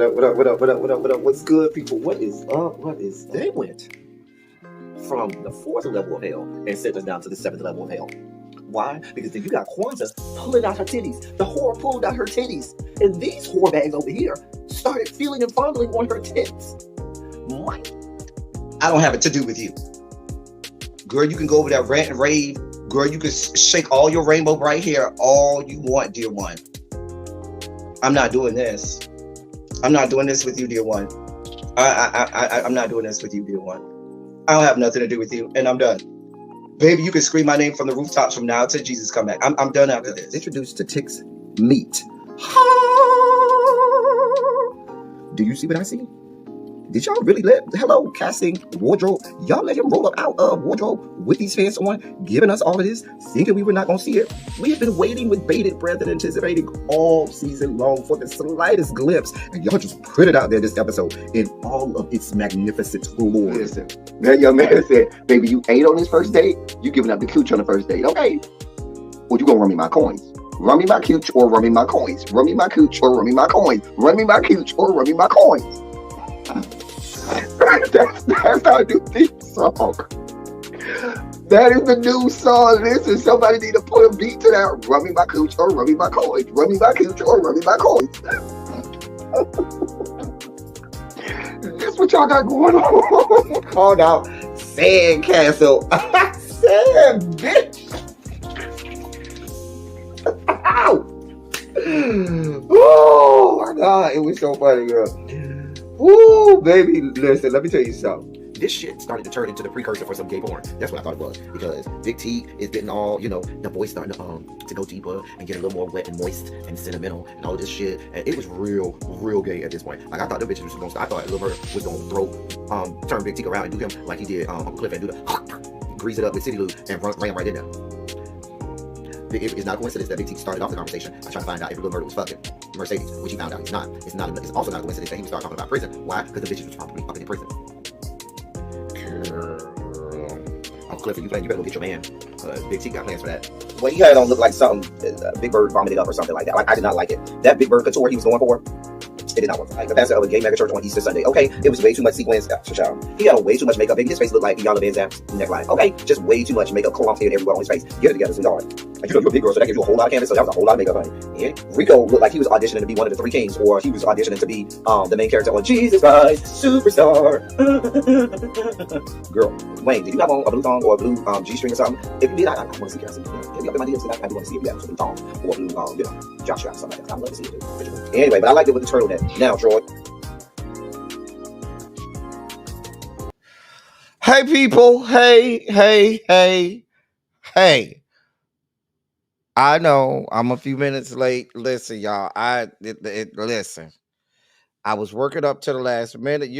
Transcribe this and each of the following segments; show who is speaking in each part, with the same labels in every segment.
Speaker 1: up? What's good, people? What is up? What is They went from the fourth level of hell and sent us down to the seventh level of hell. Why? Because then you got Kwanzaa pulling out her titties. The whore pulled out her titties. And these whore bags over here started feeling and fondling on her tits. Mike.
Speaker 2: I don't have it to do with you. Girl, you can go over there, rant and rave. Girl, you can shake all your rainbow bright hair all you want, dear one. I'm not doing this. I'm not doing this with you, dear one. I'm not doing this with you, dear one. I don't have nothing to do with you, and I'm done. Baby, you can scream my name from the rooftops from now till Jesus come back. I'm done after this.
Speaker 1: Introduced to Tick's Meat. Do you see what I see? Did y'all really hello, casting, wardrobe, y'all let him roll up out of wardrobe with these fans on, giving us all of this, thinking we were not going to see it? We have been waiting with bated breath and anticipating all season long for the slightest glimpse, and y'all just put it out there this episode in all of its magnificent glory.
Speaker 3: Listen, that young man said, baby, you ate on this first date, you giving up the cooch on the first date, okay? Or you gonna run me my coins? Run me my cooch or run me my coins? Run me my cooch or run me my coins? Run me my cooch or run me my coins? That's our new theme song. That is the new song. Listen, somebody need to put a beat to that. Run me my cooch or run me my coins. Run me my cooch or run me my coins. That's what y'all got going on.
Speaker 1: Called out Sandcastle. Sand, bitch. Ow. Oh my God, it was so funny, girl. Woo, baby, listen, let me tell you something. This shit started to turn into the precursor for some gay porn. That's what I thought it was. Because Big T is getting all, the voice starting to go deeper and get a little more wet and moist and sentimental and all this shit. And it was real gay at this point. Like, I thought the bitches was going to start. I thought Lil Bird was going to turn Big T around and do him like he did Uncle Cliff and do the grease it up with City Lou and ran right in there. It's not a coincidence that Big T started off the conversation by trying to find out if Lil Bird was fucking Mercedes, which he found out he's not. It's also not a coincidence that he would start talking about prison. Why? Because the bitches was probably up in prison. Uncle Cliff, you better go get your man. Big T got plans for that. What he had on looked like something Big Bird vomited up or something like that. Like, I did not like it. That Big Bird couture he was going for, it did not work. Like the pastor of a gay mega church on Easter Sunday. Okay, it was way too much sequins. He had on way too much makeup. Baby, his face looked like Yana Van Zandt neckline. Okay, just way too much makeup, clumped in everywhere on his face. Get it together, sweetheart. Like, you're a big girl, so that gives you a whole lot of canvas. So that was a whole lot of makeup, honey. Yeah. Rico looked like he was auditioning to be one of the three kings, or he was auditioning to be the main character on Jesus Christ Superstar. Girl, Wayne, did you have on a blue thong or a blue G-string or something? If you did, I want to see. Can I see? Hit me up in my DMs because I do want to see if you have a blue thong or a blue jock strap or something like that. I'd love to see it too. Anyway, but I liked it with the turtleneck. Now, Troy.
Speaker 4: Hey, people. Hey. I know I'm a few minutes late. Listen, y'all. Listen. I was working up to the last minute.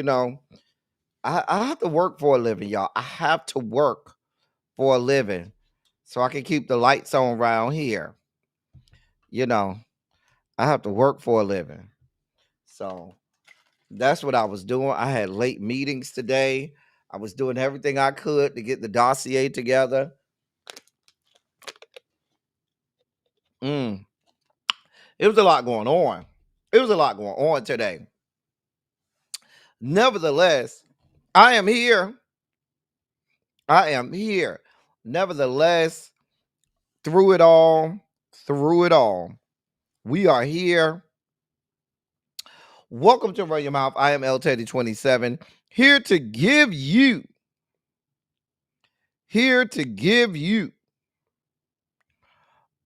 Speaker 4: I have to work for a living, y'all. I have to work for a living so I can keep the lights on around here. I have to work for a living. So that's what I was doing. I had late meetings today. I was doing everything I could to get the dossier together. It was a lot going on. Today. Nevertheless, I am here. Nevertheless, through it all, we are here. Welcome to Run Your Mouth. I am L Teddy 27, here to give you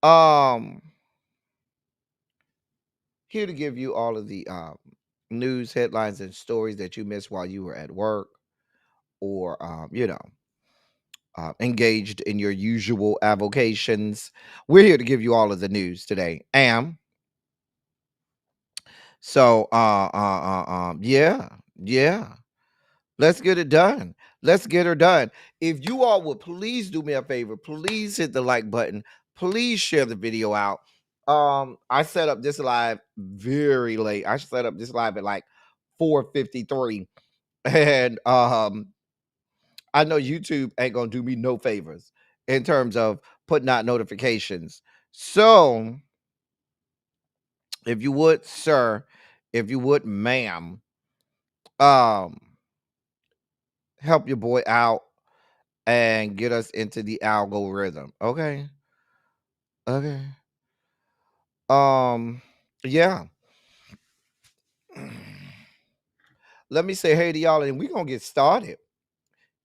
Speaker 4: all of the news, headlines, and stories that you missed while you were at work or engaged in your usual avocations. We're here to give you all of the news today. So yeah. Let's get it done. Let's get her done. If you all would please do me a favor, please hit the like button. Please share the video out. I set up this live very late. I set up this live at like 4:53. And I know YouTube ain't gonna do me no favors in terms of putting out notifications. So if you would, sir, if you would, ma'am, um, help your boy out and get us into the algorithm. Okay. Okay. Um, yeah. Let me say hey to y'all, and we're gonna get started.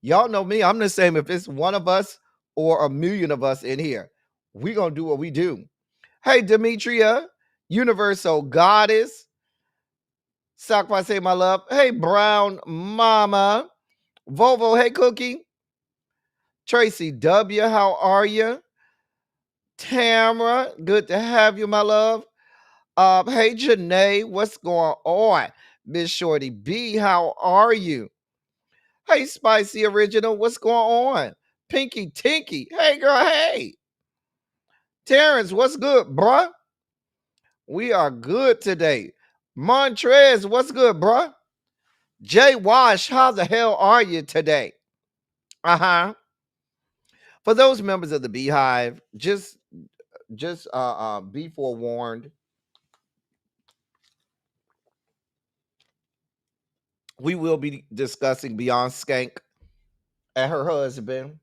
Speaker 4: Y'all know me. I'm the same if it's one of us or a million of us in here. We're gonna do what we do. Hey, Demetria, Universal Goddess. Sacrifice, say my love. Hey, Brown Mama. Volvo, hey, Cookie. Tracy W, how are you? Tamara, good to have you, my love. Hey, Janae, what's going on? Miss Shorty B, how are you? Hey, Spicy Original, what's going on? Pinky Tinky, hey, girl, hey. Terrence, what's good, bruh? We are good today. Montrez, what's good, bruh? Jay Wash, how the hell are you today? Uh-huh. For those members of the Beehive, just be forewarned. We will be discussing Beyond Skank and her husband.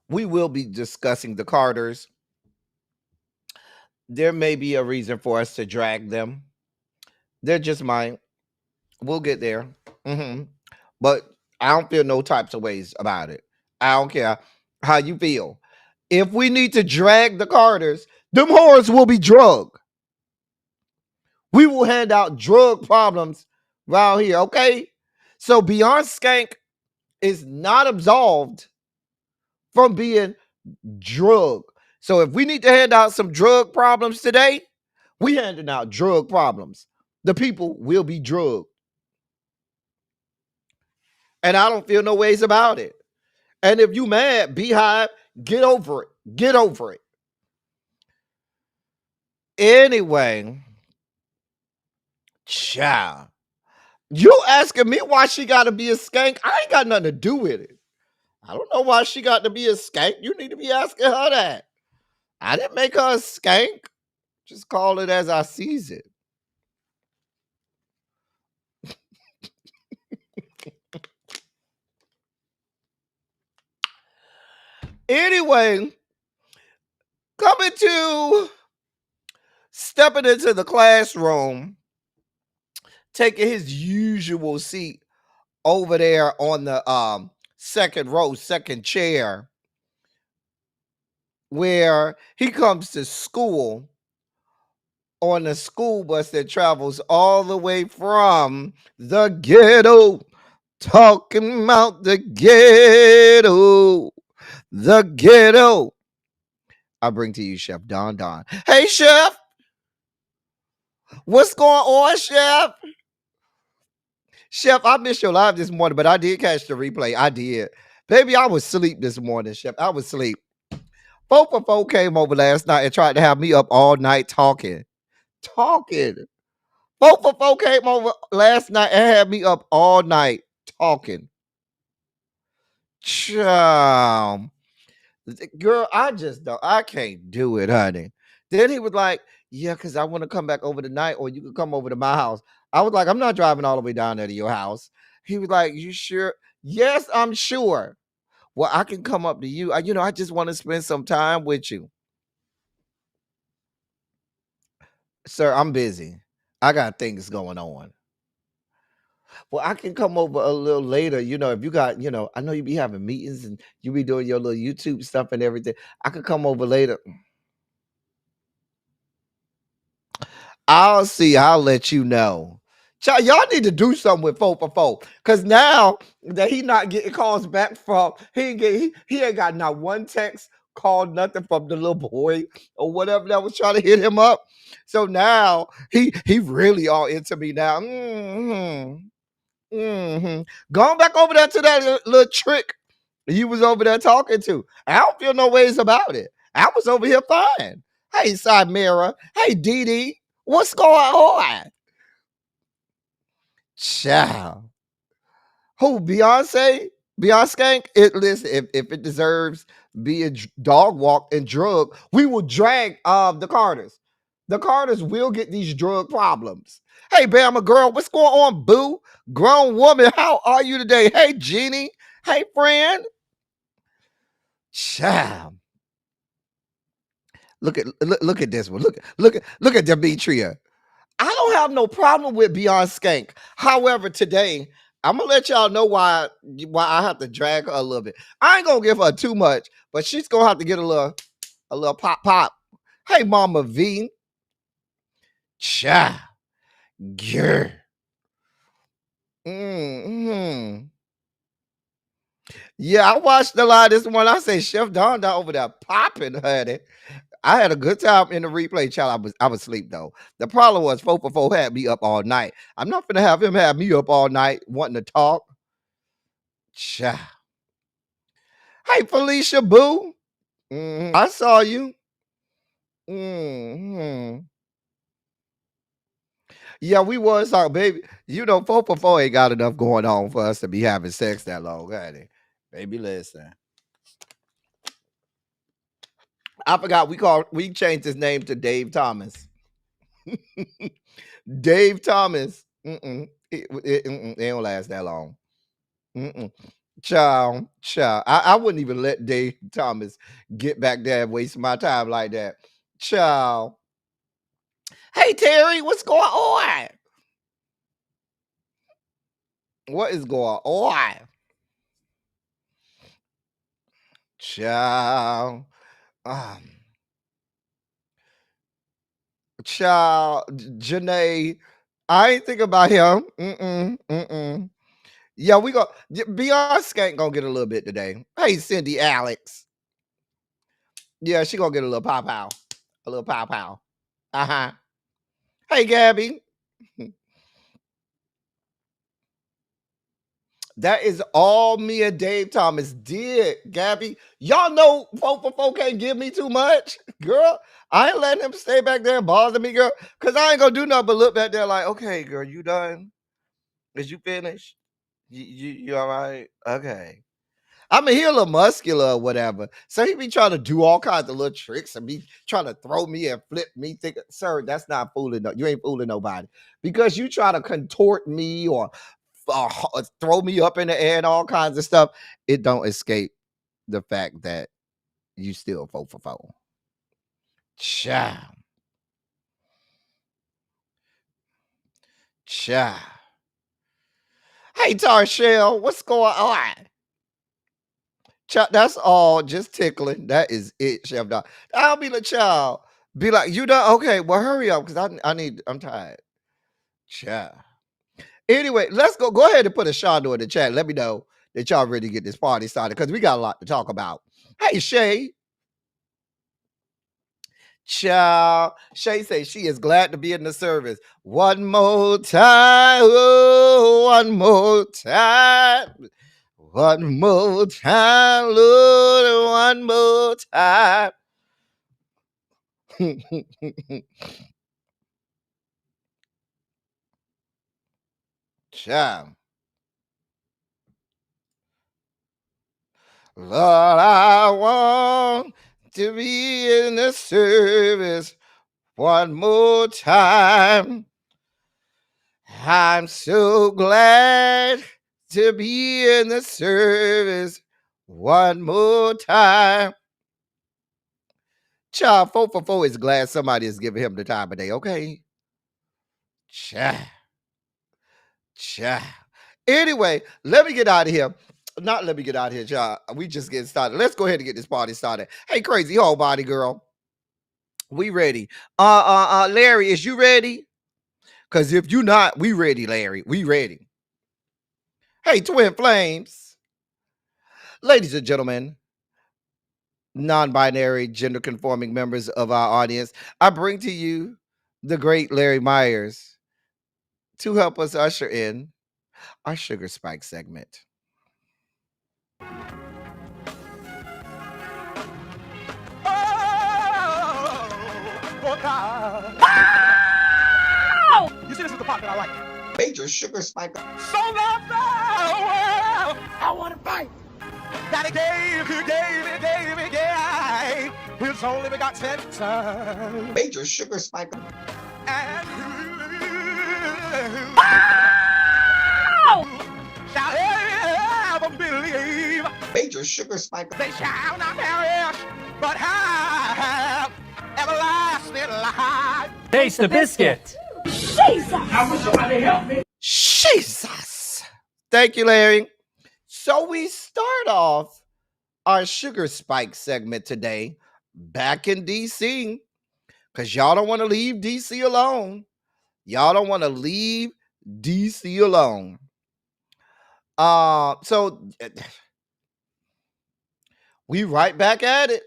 Speaker 4: We will be discussing the Carters. There may be a reason for us to drag them. They're just mine. We'll get there. But I don't feel no types of ways about it. I don't care how you feel. If we need to drag the Carters, them whores will be drugged. We will hand out drug problems around here, okay? So Beyond Skank is not absolved from being drugged. So if we need to hand out some drug problems today, we handing out drug problems. The people will be drugged. And I don't feel no ways about it. And if you mad, Beehive, get over it. Get over it. Anyway, child, you asking me why she got to be a skank? I ain't got nothing to do with it. I don't know why she got to be a skank. You need to be asking her that. I didn't make her a skank. Just call it as I sees it. Anyway, stepping into the classroom, taking his usual seat over there on the second row, second chair, where he comes to school on the school bus that travels all the way from the ghetto, talking about the ghetto, the ghetto. I bring to you Chef Don Don. Hey, Chef. What's going on, Chef? Chef, I missed your live this morning, but I did catch the replay. I did. Baby, I was asleep this morning, Chef. I was asleep. 4 came over last night and tried to have me up all night talking. 4 came over last night and had me up all night talking. Child. Girl, I can't do it, honey. Then he was like, yeah, because I want to come back over tonight, or you could come over to my house. I was like, I'm not driving all the way down there to your house. He was like, you sure? Yes, I'm sure. Well, I can come up to you. I just want to spend some time with you. Sir, I'm busy. I got things going on. Well, I can come over a little later. If you got, I know you be having meetings and you be doing your little YouTube stuff and everything. I could come over later. I'll see. I'll let you know. Y'all need to do something with 4. Because now that he not getting calls back from, he ain't got not one text, call, nothing from the little boy or whatever that was trying to hit him up. So now he really all into me now. Going back over there to that little trick he was over there talking to. I don't feel no ways about it. I was over here fine. Hey, Samira. Hey, Dee Dee. What's going on? Child. Who, Beyonce? Beyonce? Listen, if it deserves being dog walked and drugged, we will drag the Carters. The Carters will get these drug problems. Hey, Bama girl, what's going on, boo? Grown woman, how are you today? Hey, Jeannie. Hey, friend. Child. Look at this one. Look at Demetria. I don't have no problem with Beyond Skank. However, today I'm gonna let y'all know why I have to drag her a little bit. I ain't gonna give her too much, but she's gonna have to get a little pop. Hey, Mama V. Cha. Grr. Mm-hmm. Yeah, I watched a lot of this one. I say Chef Don over there popping, honey. I had a good time in the replay, child. I was asleep though. The problem was 4 had me up all night. I'm not gonna have him have me up all night wanting to talk. Child. Hey, Felicia Boo. I saw you. Yeah, we was talking, baby. You know, 4 ain't got enough going on for us to be having sex that long, honey. Baby, listen. I forgot we changed his name to Dave Thomas. Dave Thomas. It don't last that long. Child. I wouldn't even let Dave Thomas get back there and waste my time like that. Child. Hey, Terry, what's going on? What is going on? Child. Child. Janae. I ain't think about him. Yeah, we go. Beyond Skank gonna get a little bit today. Hey, Cindy Alex. Yeah, she gonna get a little pow. A little pow. Uh-huh. Hey, Gabby. That is all me and Dave Thomas did, Gabby. Y'all know 4 can't give me too much. Girl, I ain't letting him stay back there and bother me, girl. Because I ain't gonna do nothing but look back there like, okay, girl, you done? Is you finished? You all right? Okay. I mean, he a little muscular or whatever. So he be trying to do all kinds of little tricks and be trying to throw me and flip me. Think, sir, that's not fooling. You ain't fooling nobody. Because you try to contort me or throw me up in the air and all kinds of stuff. It don't escape the fact that you still 4. Cha. Hey, Tarshell, what's going on? That's all, just tickling. That is it, Chef Doc. I'll be the child. Be like, you done? Okay, well, hurry up, because I'm tired. Child. Anyway, let's go. Go ahead and put a Shondo in the chat. Let me know that y'all ready to get this party started, because we got a lot to talk about. Hey, Shay. Child. Shay says she is glad to be in the service. One more time. Oh, one more time. One more time, Lord, one more time. Child. Lord, I want to be in the service one more time. I'm so glad to be in the service one more time. Child, 4 is glad somebody is giving him the time of day, okay? Child. Anyway, let me get out of here. Not let me get out of here, y'all. We just getting started. Let's go ahead and get this party started. Hey, crazy whole body girl. We ready. Larry, is you ready? Because if you not, we ready, Larry. We ready. Hey, Twin Flames. Ladies and gentlemen, non-binary, gender-conforming members of our audience, I bring to you the great Larry Myers to help us usher in our Sugar Spike segment.
Speaker 5: You see, this is the part that I like.
Speaker 2: Major Sugar Spike.
Speaker 5: So love the world. I want to fight. That it gave, yeah. his only begotten son.
Speaker 2: Major sugar spike.
Speaker 5: And shall ever believe
Speaker 2: Major sugar spike.
Speaker 5: they shall not perish, but have everlasting life.
Speaker 6: Taste the biscuit.
Speaker 4: Jesus. Thank you, Larry. So we start off our sugar spike segment today back in DC because y'all don't want to leave DC alone. Y'all don't want to leave DC alone. So we right back at it.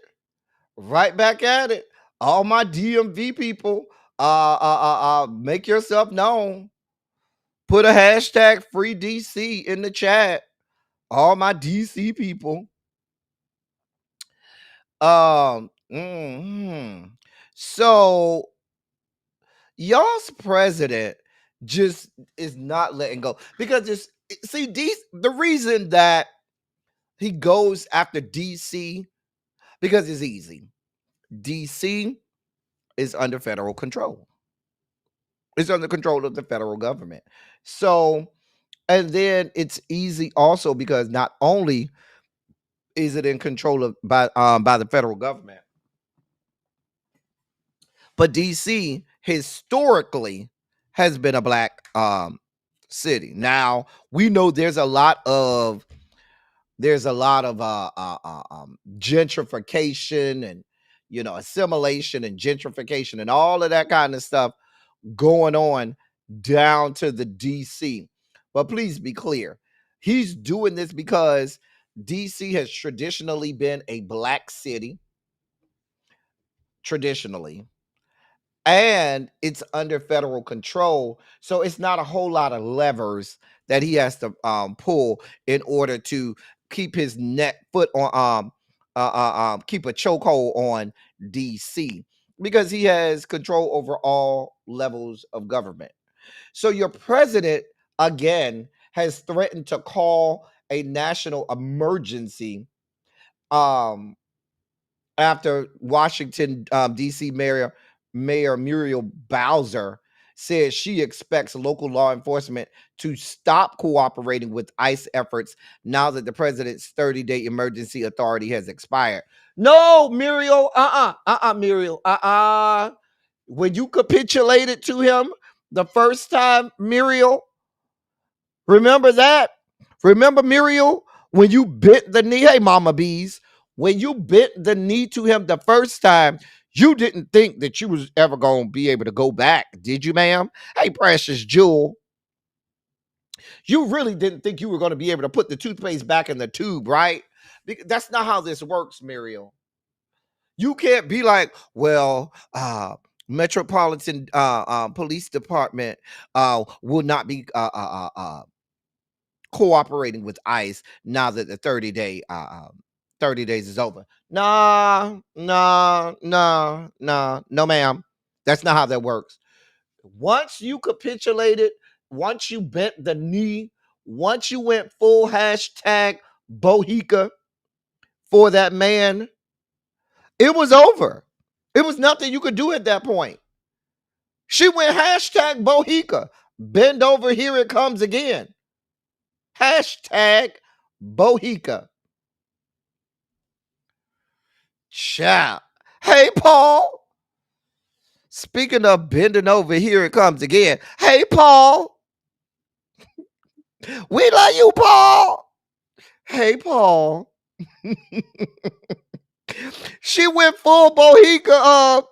Speaker 4: Right back at it. All my DMV people, make yourself known. Put a hashtag free DC in the chat. All my DC people. So y'all's president just is not letting go because the reason that he goes after DC because it's easy. DC is under federal control. It's under control of the federal government. So, and then it's easy also because not only is it in control of by the federal government, but DC historically has been a black city. Now we know there's a lot of gentrification and assimilation and gentrification and all of that kind of stuff going on down to the DC. But please be clear, he's doing this because DC has traditionally been a black city, traditionally, and it's under federal control. So it's not a whole lot of levers that he has to pull in order to keep his foot on keep a chokehold on DC because he has control over all levels of government. So your president again has threatened to call a national emergency after Washington DC Mayor Muriel Bowser says she expects local law enforcement to stop cooperating with ICE efforts now that the president's 30-day emergency authority has expired. No, Muriel, Muriel, when you capitulated to him the first time, Muriel, remember that? Remember, Muriel, when you bent the knee? Hey, Mama Bees, when you bent the knee to him the first time, you didn't think that you was ever going to be able to go back, did you, ma'am? Hey, Precious Jewel, you really didn't think you were going to be able to put the toothpaste back in the tube, right? That's not how this works, Muriel. You can't be like, well, Metropolitan Police Department will not be cooperating with ICE now that the 30 days is over. No, ma'am. That's not how that works. Once you capitulated, once you bent the knee, once you went full hashtag Bohica for that man, it was over. It was nothing you could do at that point. She went hashtag Bohica. Bend over, here it comes again. Hashtag Bohica. Ciao. Hey, Paul. Speaking of bending over, here it comes again. Hey, Paul. We love you, Paul. Hey, Paul. She went full Bohica,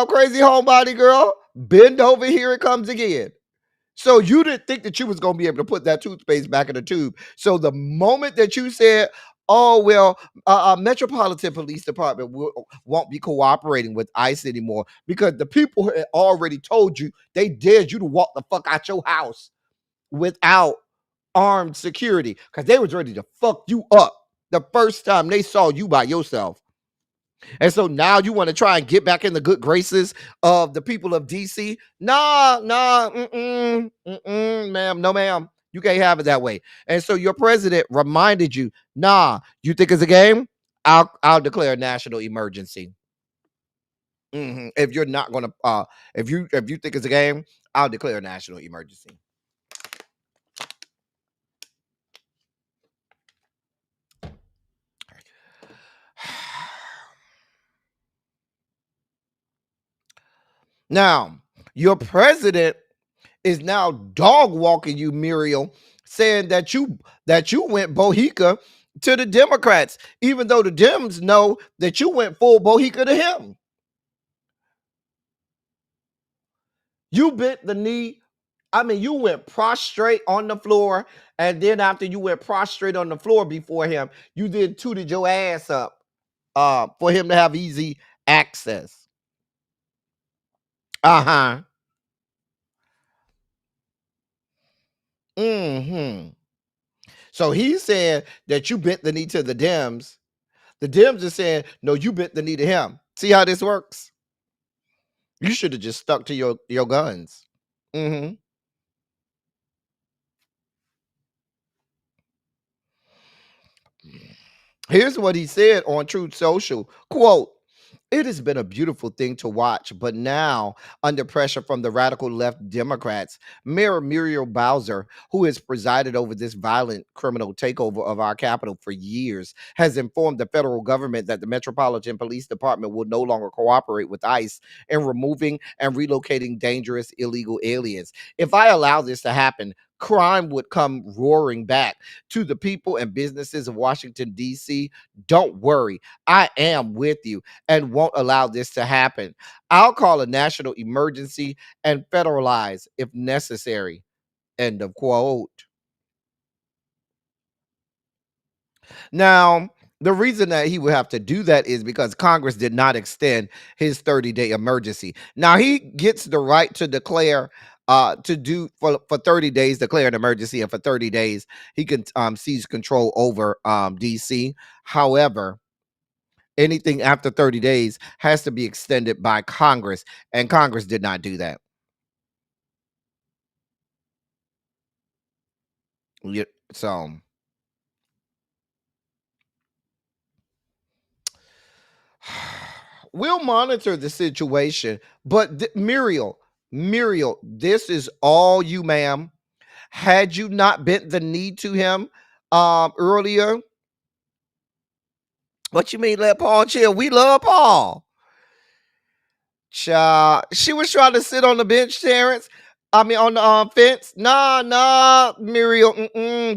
Speaker 4: crazy homebody girl. Bend over, here it comes again. So you didn't think that you was going to be able to put that toothpaste back in the tube. So the moment that you said, oh, well, Metropolitan Police Department won't be cooperating with ICE anymore because the people had already told you they dared you to walk the fuck out your house without armed security because they was ready to fuck you up the first time they saw you by yourself. And so now you want to try and get back in the good graces of the people of DC? Nah, ma'am, no, ma'am. You can't have it that way. And so your president reminded you, nah, you think it's a game? I'll declare a national emergency. If you're not gonna if you think it's a game, I'll declare a national emergency. Now, your president is now dog walking you, Muriel, saying that you went Bohica to the Democrats, even though the Dems know that you went full Bohica to him. You bent the knee. I mean, you went prostrate on the floor, and then after you went prostrate on the floor before him, you then tooted your ass up for him to have easy access. Uh-huh. So he said that you bent the knee to the Dems. The Dems are saying, no, you bent the knee to him. See how this works? You should have just stuck to your guns. Here's what he said on Truth Social. Quote, "It has been a beautiful thing to watch, but now, under pressure from the radical left Democrats, Mayor Muriel Bowser, who has presided over this violent criminal takeover of our capital for years, has informed the federal government that the Metropolitan Police Department will no longer cooperate with ICE in removing and relocating dangerous illegal aliens. If I allow this to happen, crime would come roaring back to the people and businesses of Washington, D.C. Don't worry, I am with you and won't allow this to happen. I'll call a national emergency and federalize if necessary." End of quote. Now, the reason that he would have to do that is because Congress did not extend his 30-day emergency. Now, he gets the right to declare to do for 30 days, declare an emergency, and for 30 days he can seize control over DC. However, anything after 30 days has to be extended by Congress, and Congress did not do that. So we'll monitor the situation, but Muriel, this is all you, ma'am. Had you not bent the knee to him earlier? What you mean let Paul chill? We love Paul. Child, she was trying to sit on the bench, Terrence. I mean, on the fence. Nah, Muriel.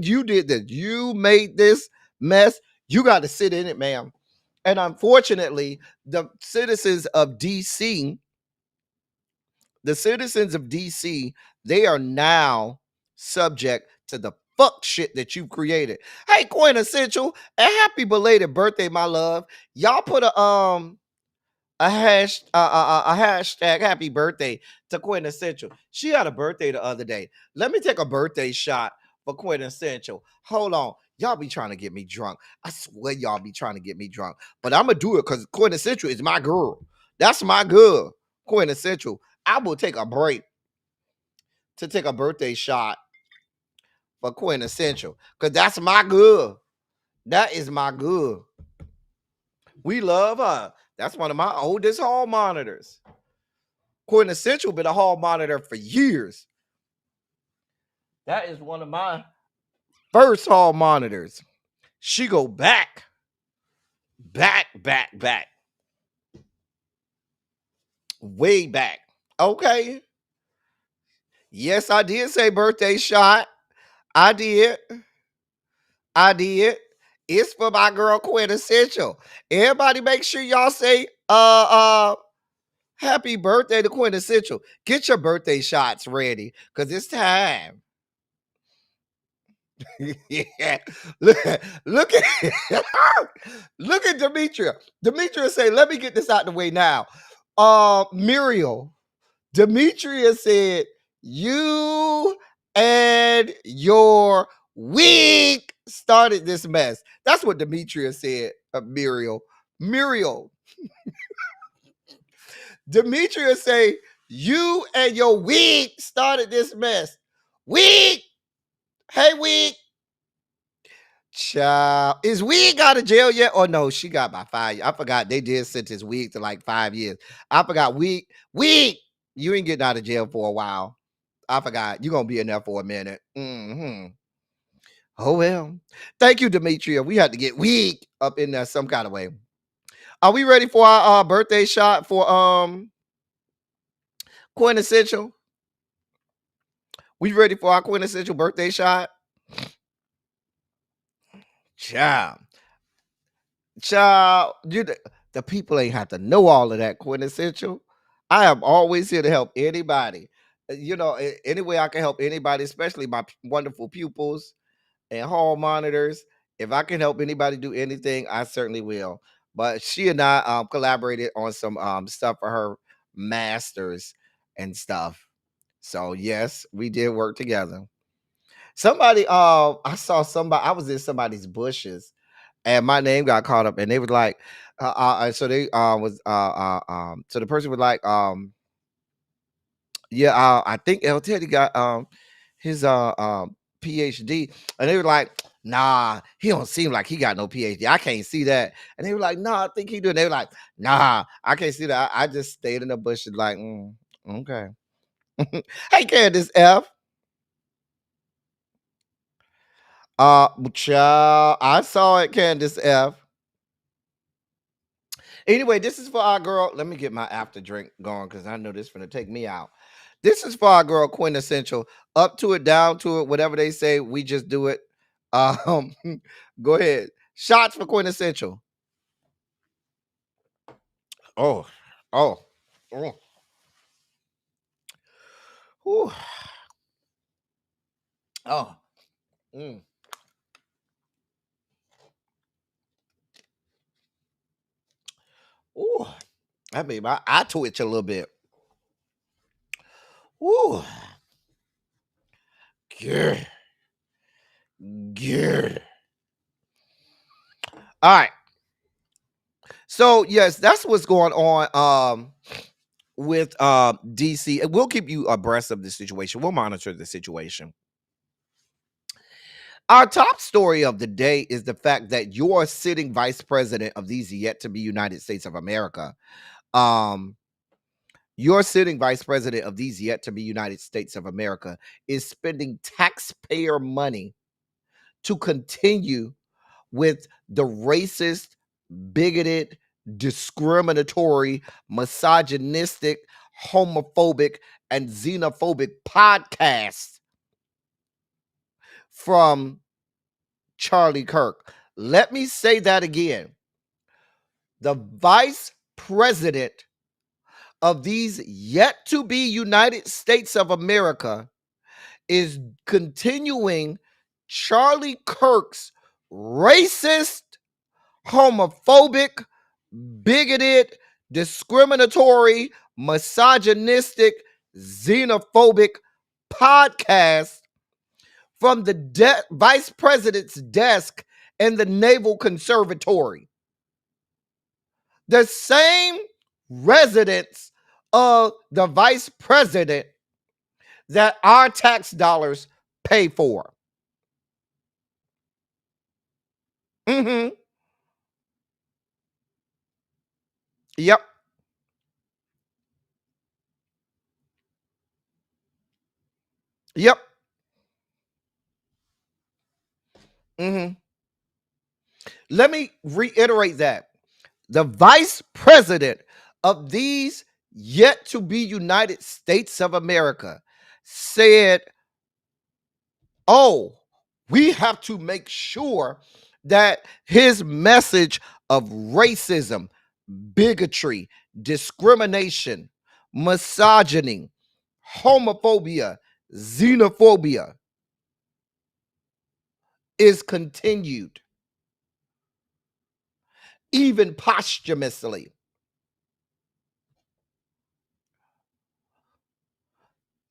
Speaker 4: You did this. You made this mess. You got to sit in it, ma'am. And unfortunately, the citizens of DC, they are now subject to the fuck shit that you created. Hey, Quintessential, a happy belated birthday, my love. Y'all put a hashtag happy birthday to Quintessential. She had a birthday the other day. Let me take a birthday shot for Quintessential. Hold on. Y'all be trying to get me drunk. I swear y'all be trying to get me drunk. But I'm going to do it because Quintessential is my girl. That's my girl, Quintessential. I will take a break to take a birthday shot for Quintessential because that's my girl. That is my girl. We love her. That's one of my oldest hall monitors. Quintessential been a hall monitor for years. That is one of my first hall monitors. She go back. Way back. Okay. Yes, I did say birthday shot. I did. It's for my girl Quintessential. Everybody make sure y'all say happy birthday to Quintessential. Get your birthday shots ready because it's time. Yeah. Look at Demetria. Demetria say, let me get this out the way now. Muriel. Demetria said, you and your wig started this mess. That's what Demetria said of Muriel. Demetria say, you and your wig started this mess. Wig. Hey, wig. Child, is Wig out of jail yet? Or no, she got by 5 years. I forgot they did sentence Wig to like 5 years. I forgot Wig, you ain't getting out of jail for a while. I forgot. You're gonna be in there for a minute. Oh well. Thank you, Demetria. We had to get Wig up in there some kind of way. Are we ready for our birthday shot for quintessential? We ready for our quintessential birthday shot? Child. The people ain't have to know all of that quintessential. I am always here to help anybody. Any way I can help anybody, especially my wonderful pupils and hall monitors. If I can help anybody do anything, I certainly will. But she and I collaborated on some stuff for her masters and stuff. So yes, we did work together. Somebody, I saw somebody. I was in somebody's bushes, and my name got caught up, and they was like, so they so the person was like, yeah, I think El Teddy got his PhD, and they were like, nah, he don't seem like he got no PhD. I can't see that. And they were like, nah, I think he do. And they were like, nah, I can't see that. I just stayed in the bushes like, okay. Hey, Candace F. Child, I saw it, Candace F. Anyway, this is for our girl. Let me get my after drink going because I know this is gonna take me out. This is for our girl Quintessential. Up to it, down to it, whatever they say, we just do it. Um, Go ahead. Shots for Quintessential. Oh, oh, oh. Whew. Oh. Mm. Ooh. That made my eye twitch a little bit. Ooh. Good. Good. All right. So yes, that's what's going on with DC. And we'll keep you abreast of the situation. We'll monitor the situation. Our top story of the day is the fact that your sitting vice president of these yet to be United States of America, your sitting vice president of these yet to be United States of America is spending taxpayer money to continue with the racist, bigoted, discriminatory, misogynistic, homophobic, and xenophobic podcast from Charlie Kirk. Let me say that again. The vice president of these yet to be United States of America is continuing Charlie Kirk's racist, homophobic, bigoted, discriminatory, misogynistic, xenophobic podcast from the vice president's desk in the Naval Conservatory. The same residence of the vice president that our tax dollars pay for. Mm-hmm. Yep. Yep. Mm-hmm. Let me reiterate that. The vice president of these yet to be United States of America said, oh, we have to make sure that his message of racism, bigotry, discrimination, misogyny, homophobia, xenophobia is continued, even posthumously.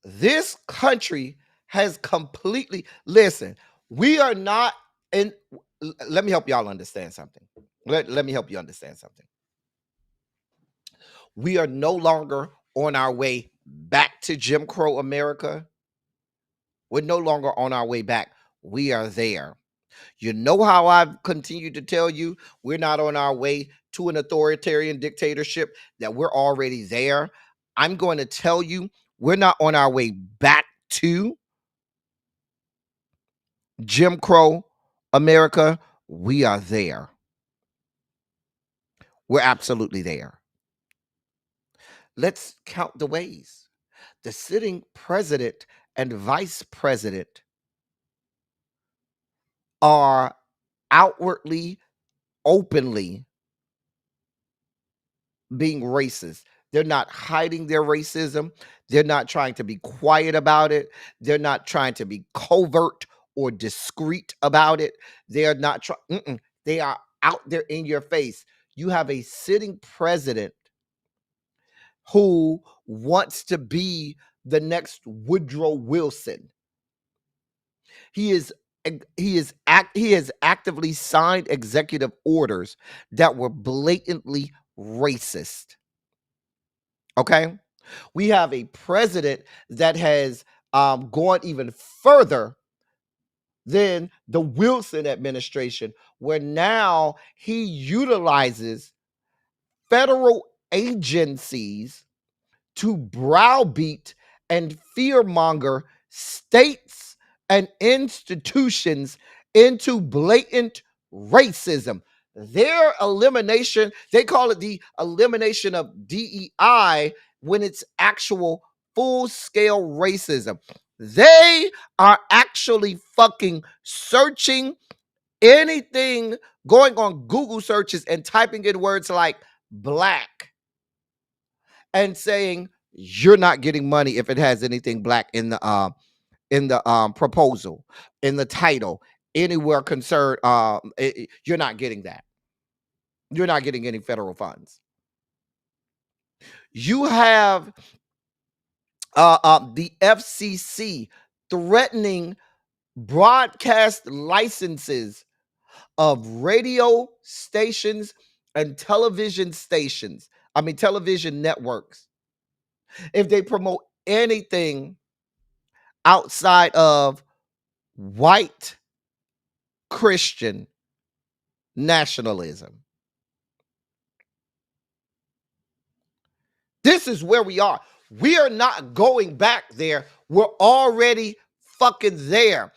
Speaker 4: This country has completely, listen, we are not in, let me help y'all understand something. Let me help you understand something. We are no longer on our way back to Jim Crow America. We're no longer on our way back. We are there. You know how I've continued to tell you we're not on our way to an authoritarian dictatorship, that we're already there. I'm going to tell you we're not on our way back to Jim Crow America. We are there. We're absolutely there. Let's count the ways. The sitting president and vice president are outwardly, openly being racist. They're not hiding their racism. They're not trying to be quiet about it. They're not trying to be covert or discreet about it. They are not trying. They are out there in your face. You have a sitting president who wants to be the next Woodrow Wilson. He has actively signed executive orders that were blatantly racist. Okay? We have a president that has gone even further than the Wilson administration, where now he utilizes federal agencies to browbeat and fearmonger states and institutions into blatant racism. Their elimination, they call it the elimination of DEI when it's actual full scale racism. They are actually fucking searching anything, going on Google searches and typing in words like black and saying you're not getting money if it has anything black in the proposal, in the title, anywhere concerned. You're not getting that. You're not getting any federal funds. You have the FCC threatening broadcast licenses of radio stations and television stations. I mean, television networks, if they promote anything outside of white Christian nationalism. This is where we are. We are not going back there. We're already fucking there.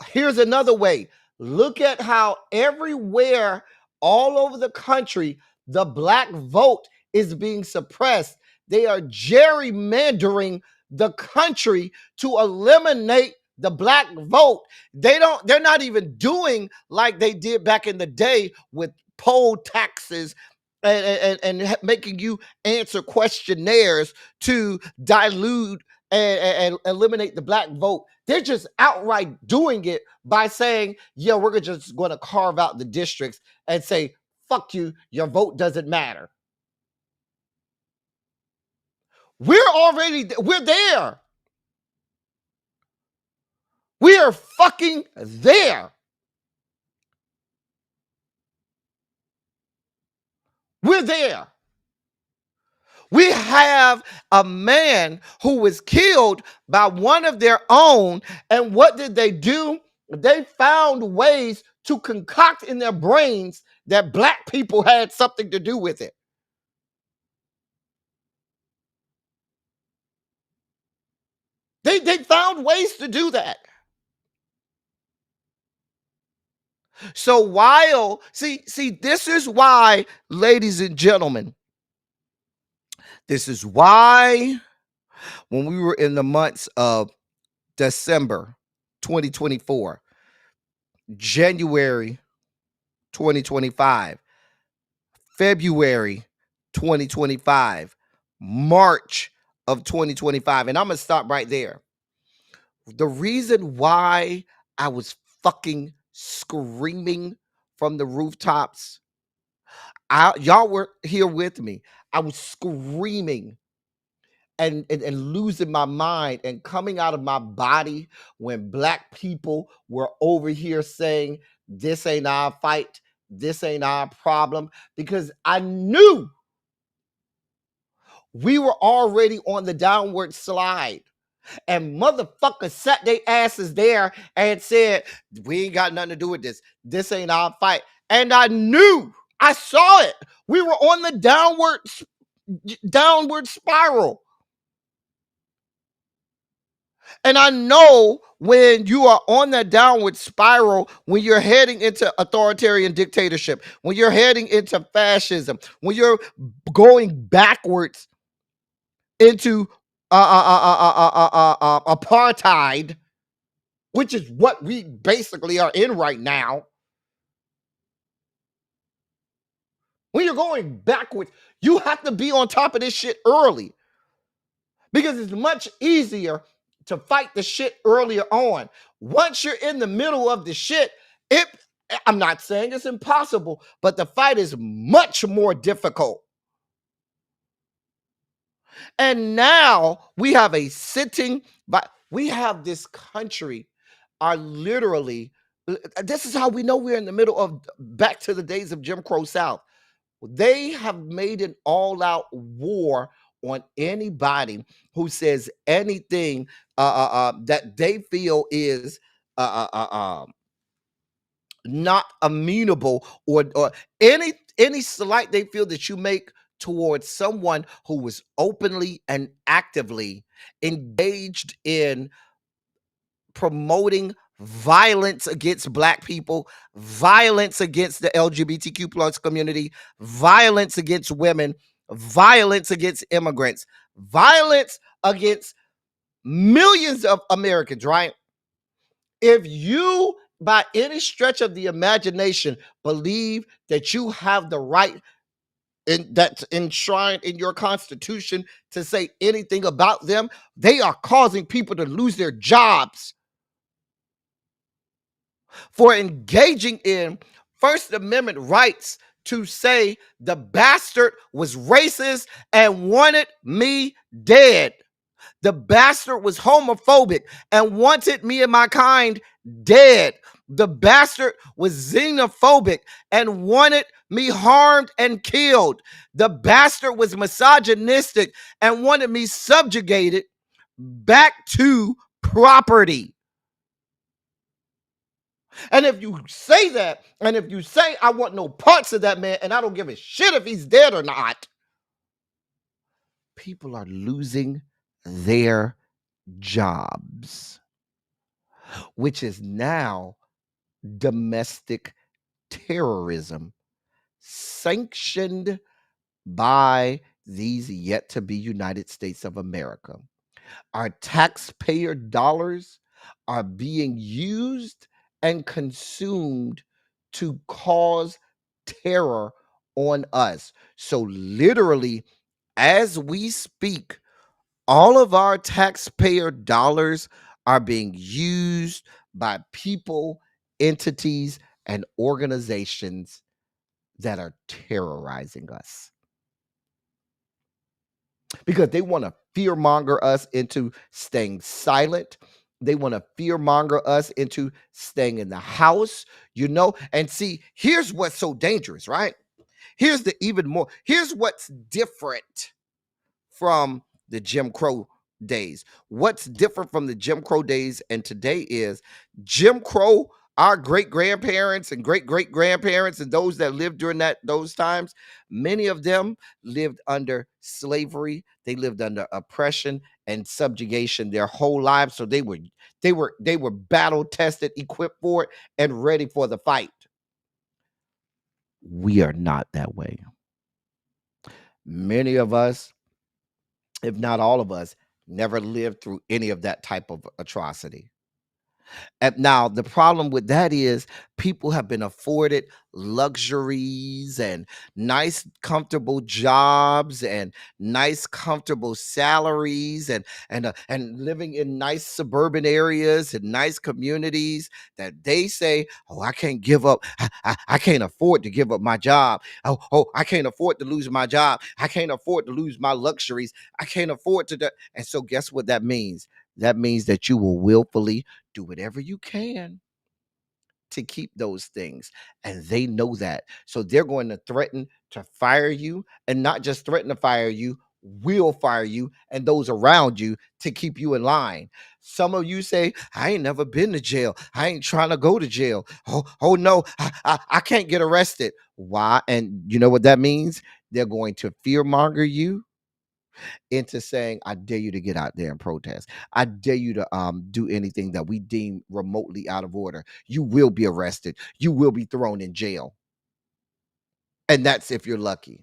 Speaker 4: Here's another way. Look at how everywhere, all over the country, the black vote is being suppressed. They are gerrymandering the country to eliminate the black vote. They're not even doing like they did back in the day with poll taxes and making you answer questionnaires to dilute and eliminate the black vote. They're just outright doing it by saying, yeah, we're just going to carve out the districts and say, fuck you, your vote doesn't matter. We're there. We are fucking there. We're there. We have a man who was killed by one of their own. And what did they do? They found ways to concoct in their brains that black people had something to do with it. They found ways to do that. So while, see, this is why, ladies and gentlemen, this is why when we were in the months of December 2024, January 2025, February 2025, March of 2025, and I'm going to stop right there. The reason why I was fucking screaming from the rooftops, y'all were here with me. I was screaming and losing my mind and coming out of my body when black people were over here saying, this ain't our fight, this ain't our problem, because I knew we were already on the downward slide. And motherfuckers sat their asses there and said, we ain't got nothing to do with this. This ain't our fight. And I knew, I saw it. We were on the downward spiral. And I know when you are on that downward spiral, when you're heading into authoritarian dictatorship, when you're heading into fascism, when you're going backwards into apartheid, which is what we basically are in right now. When you're going backwards, you have to be on top of this shit early, because it's much easier to fight the shit earlier on. Once you're in the middle of the shit, I'm not saying it's impossible, but the fight is much more difficult. And now we have a sitting, but we have this country are literally, this is how we know we're in the middle of back to the days of Jim Crow South. They have made an all-out war on anybody who says anything that they feel is not amenable, or any slight they feel that you make towards someone who was openly and actively engaged in promoting violence against Black people, violence against the LGBTQ plus community, violence against women, violence against immigrants, violence against millions of Americans, right? If you, by any stretch of the imagination, believe that you have the right that's enshrined in your Constitution to say anything about them, they are causing people to lose their jobs for engaging in First Amendment rights to say the bastard was racist and wanted me dead. The bastard was homophobic and wanted me and my kind dead. The bastard was xenophobic and wanted me harmed and killed. The bastard was misogynistic and wanted me subjugated back to property. And if you say that, and if you say, I want no parts of that man, and I don't give a shit if he's dead or not, people are losing their jobs, which is now domestic terrorism sanctioned by these yet to be United States of America. Our taxpayer dollars are being used and consumed to cause terror on us. So literally, as we speak, all of our taxpayer dollars are being used by people, entities, and organizations that are terrorizing us, because they want to fearmonger us into staying silent. They want to fearmonger us into staying in the house, and see, here's what's so dangerous, right? Here's what's different from the Jim Crow days. What's different from the Jim Crow days and today is Jim Crow, our great grandparents and great great grandparents and those that lived during those times, many of them lived under slavery. They lived under oppression and subjugation their whole lives. So they were battle tested, equipped for it, and ready for the fight. We are not that way. Many of us, if not all of us, never lived through any of that type of atrocity. And now the problem with that is people have been afforded luxuries and nice, comfortable jobs and nice, comfortable salaries and living in nice suburban areas and nice communities that they say, oh, I can't give up. I can't afford to give up my job. Oh, I can't afford to lose my job. I can't afford to lose my luxuries. I can't afford to do. And so guess what that means? That means that you will willfully do whatever you can to keep those things. And they know that. So they're going to threaten to fire you, and not just threaten to fire you, will fire you and those around you to keep you in line. Some of you say, I ain't never been to jail. I ain't trying to go to jail. Oh no, I can't get arrested. Why? And you know what that means? They're going to fearmonger you into saying, I dare you to get out there and protest. I dare you to do anything that we deem remotely out of order. You will be arrested. You will be thrown in jail. And that's if you're lucky.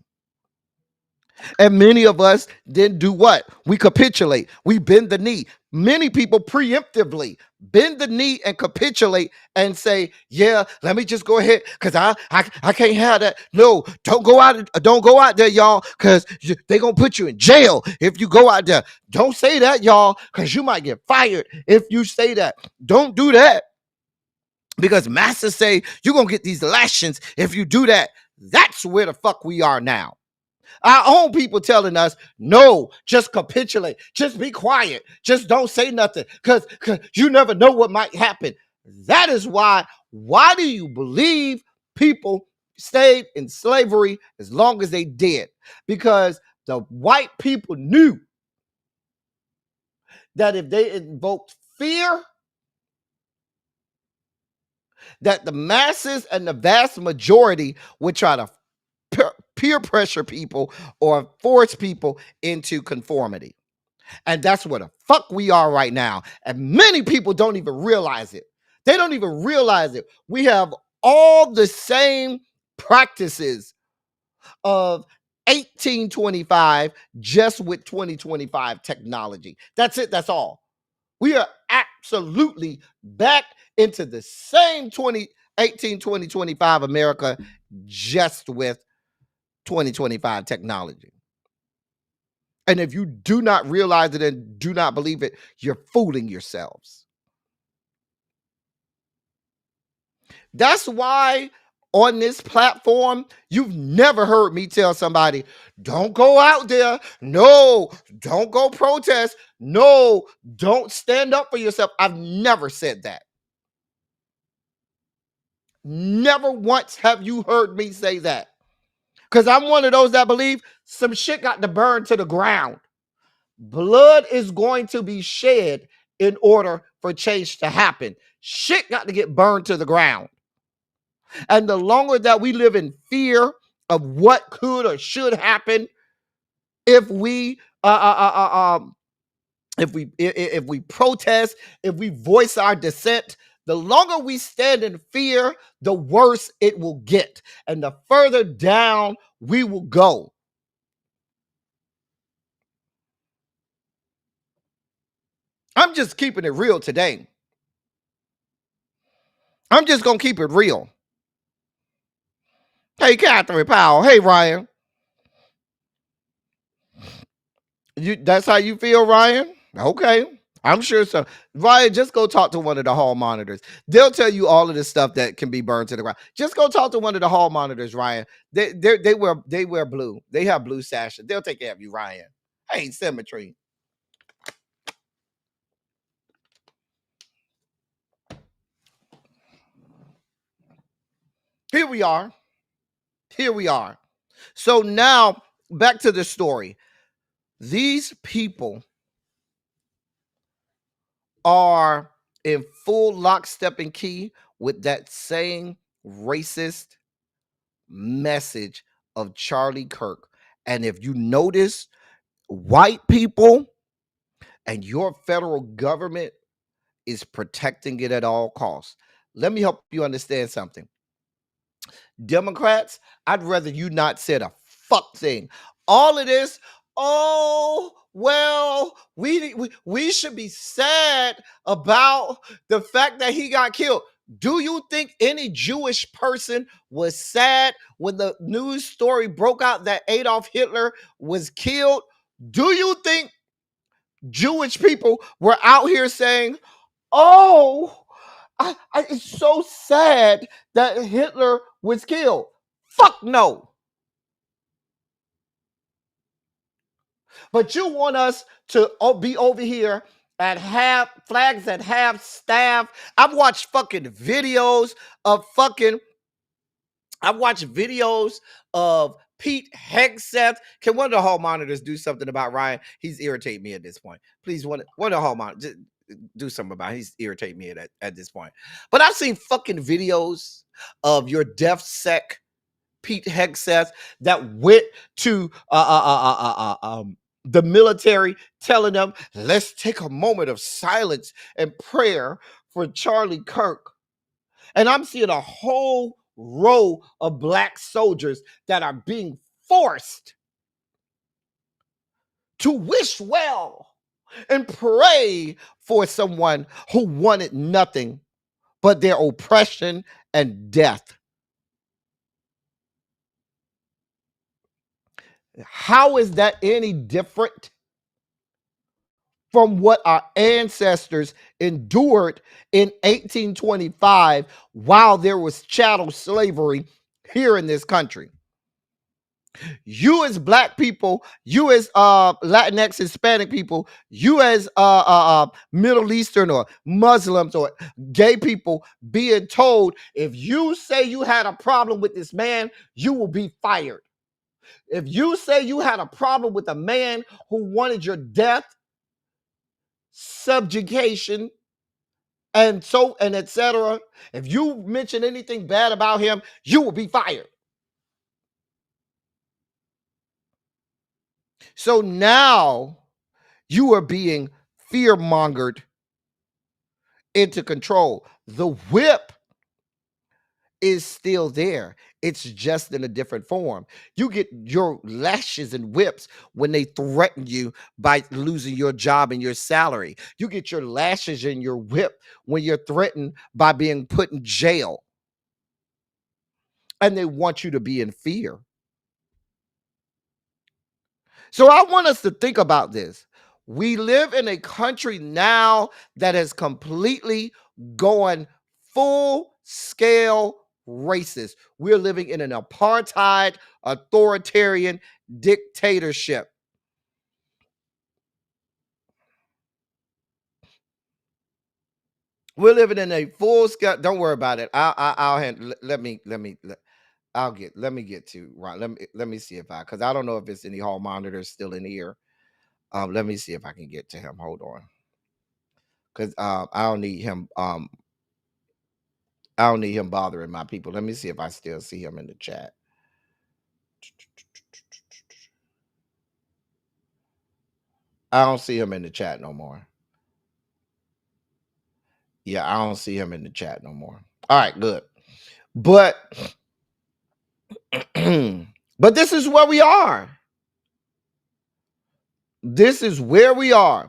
Speaker 4: And many of us then do what? We capitulate. We bend the knee. Many people preemptively bend the knee and capitulate and say, yeah, let me just go ahead because I can't have that. No, don't go out there, y'all, because they're going to put you in jail if you go out there. Don't say that, y'all, because you might get fired if you say that. Don't do that because masters say you're going to get these lashings if you do that. That's where the fuck we are now. Our own people telling us, no, just capitulate. Just be quiet. Just don't say nothing because you never know what might happen. That is why do you believe people stayed in slavery as long as they did? Because the white people knew that if they invoked fear, that the masses and the vast majority would try to peer pressure people or force people into conformity. And that's where the fuck we are right now. And many people don't even realize it. They don't even realize it. We have all the same practices of 1825 just with 2025 technology. That's it. That's all. We are absolutely back into the same 2025 America just with 2025 technology. And if you do not realize it and do not believe it, you're fooling yourselves. That's why on this platform, you've never heard me tell somebody, don't go out there. No, don't go protest. No, don't stand up for yourself. I've never said that. Never once have you heard me say that. Because I'm one of those that believe some shit got to burn to the ground. Blood is going to be shed in order for change to happen. Shit got to get burned to the ground. And the longer that we live in fear of what could or should happen, if we if we protest, if we voice our dissent, the longer we stand in fear, the worse it will get, and the further down we will go. I'm just keeping it real today. I'm just gonna keep it real. Hey, Catherine Powell. Hey, Ryan. That's how you feel, Ryan? Okay. I'm sure so. Ryan, just go talk to one of the hall monitors. They'll tell you all of this stuff that can be burned to the ground. Just go talk to one of the hall monitors, Ryan. They wear blue. They have blue sashes. They'll take care of you, Ryan. Hey, symmetry. Here we are. So now back to the story. These people are in full lockstep and key with that same racist message of Charlie Kirk. And if you notice, white people and your federal government is protecting it at all costs. Let me help you understand something. Democrats, I'd rather you not said a fuck thing. All of this, oh, well, we should be sad about the fact that he got killed. Do you think any Jewish person was sad when the news story broke out that Adolf Hitler was killed? Do you think Jewish people were out here saying, oh, it's so sad that Hitler was killed? Fuck no. But you want us to be over here at half flags at half staff. I've watched videos of Pete Hegseth. Can one of the hall monitors do something about Ryan? He's irritating me at this point. Please, one of the hall monitors, do something about it. He's irritating me at this point. But I've seen fucking videos of your DefSec Pete Hegseth that went to the military telling them, let's take a moment of silence and prayer for Charlie Kirk. And I'm seeing a whole row of black soldiers that are being forced to wish well and pray for someone who wanted nothing but their oppression and death. How is that any different from what our ancestors endured in 1825 while there was chattel slavery here in this country? You as black people, you as Latinx Hispanic people, you as Middle Eastern or Muslims or gay people being told, if you say you had a problem with this man, you will be fired. If you say you had a problem with a man who wanted your death, subjugation, and etc., if you mention anything bad about him, you will be fired. So now you are being fear-mongered into control. The whip is still there. It's just in a different form. You get your lashes and whips when they threaten you by losing your job and your salary. You get your lashes and your whip when you're threatened by being put in jail. And they want you to be in fear. So I want us to think about this. We live in a country now that has completely gone full scale racist. We're living in an apartheid, authoritarian dictatorship. We're living in a full scale. Don't worry about it. I'll handle. Let me get to Ron. Let me see if because I don't know if it's any hall monitors still in here. Let me see if I can get to him. Hold on. Because I don't need him. I don't need him bothering my people. Let me see if I still see him in the chat. I don't see him in the chat no more. Yeah, I don't see him in the chat no more. All right, good. But but this is where we are. This is where we are.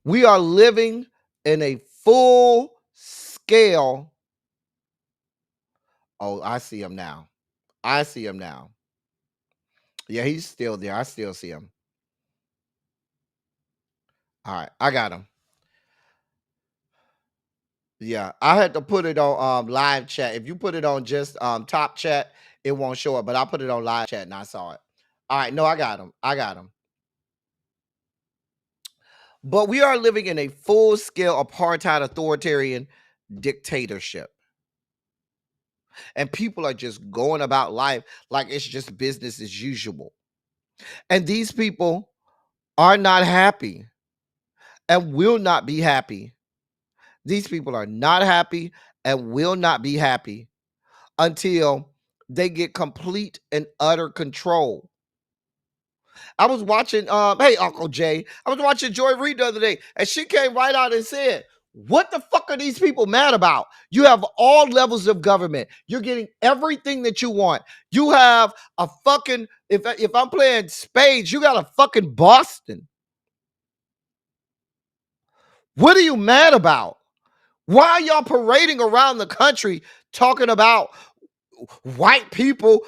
Speaker 4: We are living in a full scale. Oh, I see him now. I see him now. Yeah, he's still there. I still see him. All right, I got him. Yeah, I had to put it on live chat. If you put it on just top chat, it won't show up. But I put it on live chat and I saw it. All right, no, I got him. I got him. But we are living in a full-scale apartheid authoritarian dictatorship. And people are just going about life like it's just business as usual. And these people are not happy and will not be happy. These people are not happy and will not be happy until they get complete and utter control. I was watching, hey, Uncle Jay, I was watching Joy Reid the other day, and she came right out and said, what the fuck are these people mad about? You have all levels of government. You're getting everything that you want. You have a fucking, if I'm playing spades, you got a fucking Boston. What are you mad about? Why are y'all parading around the country talking about white people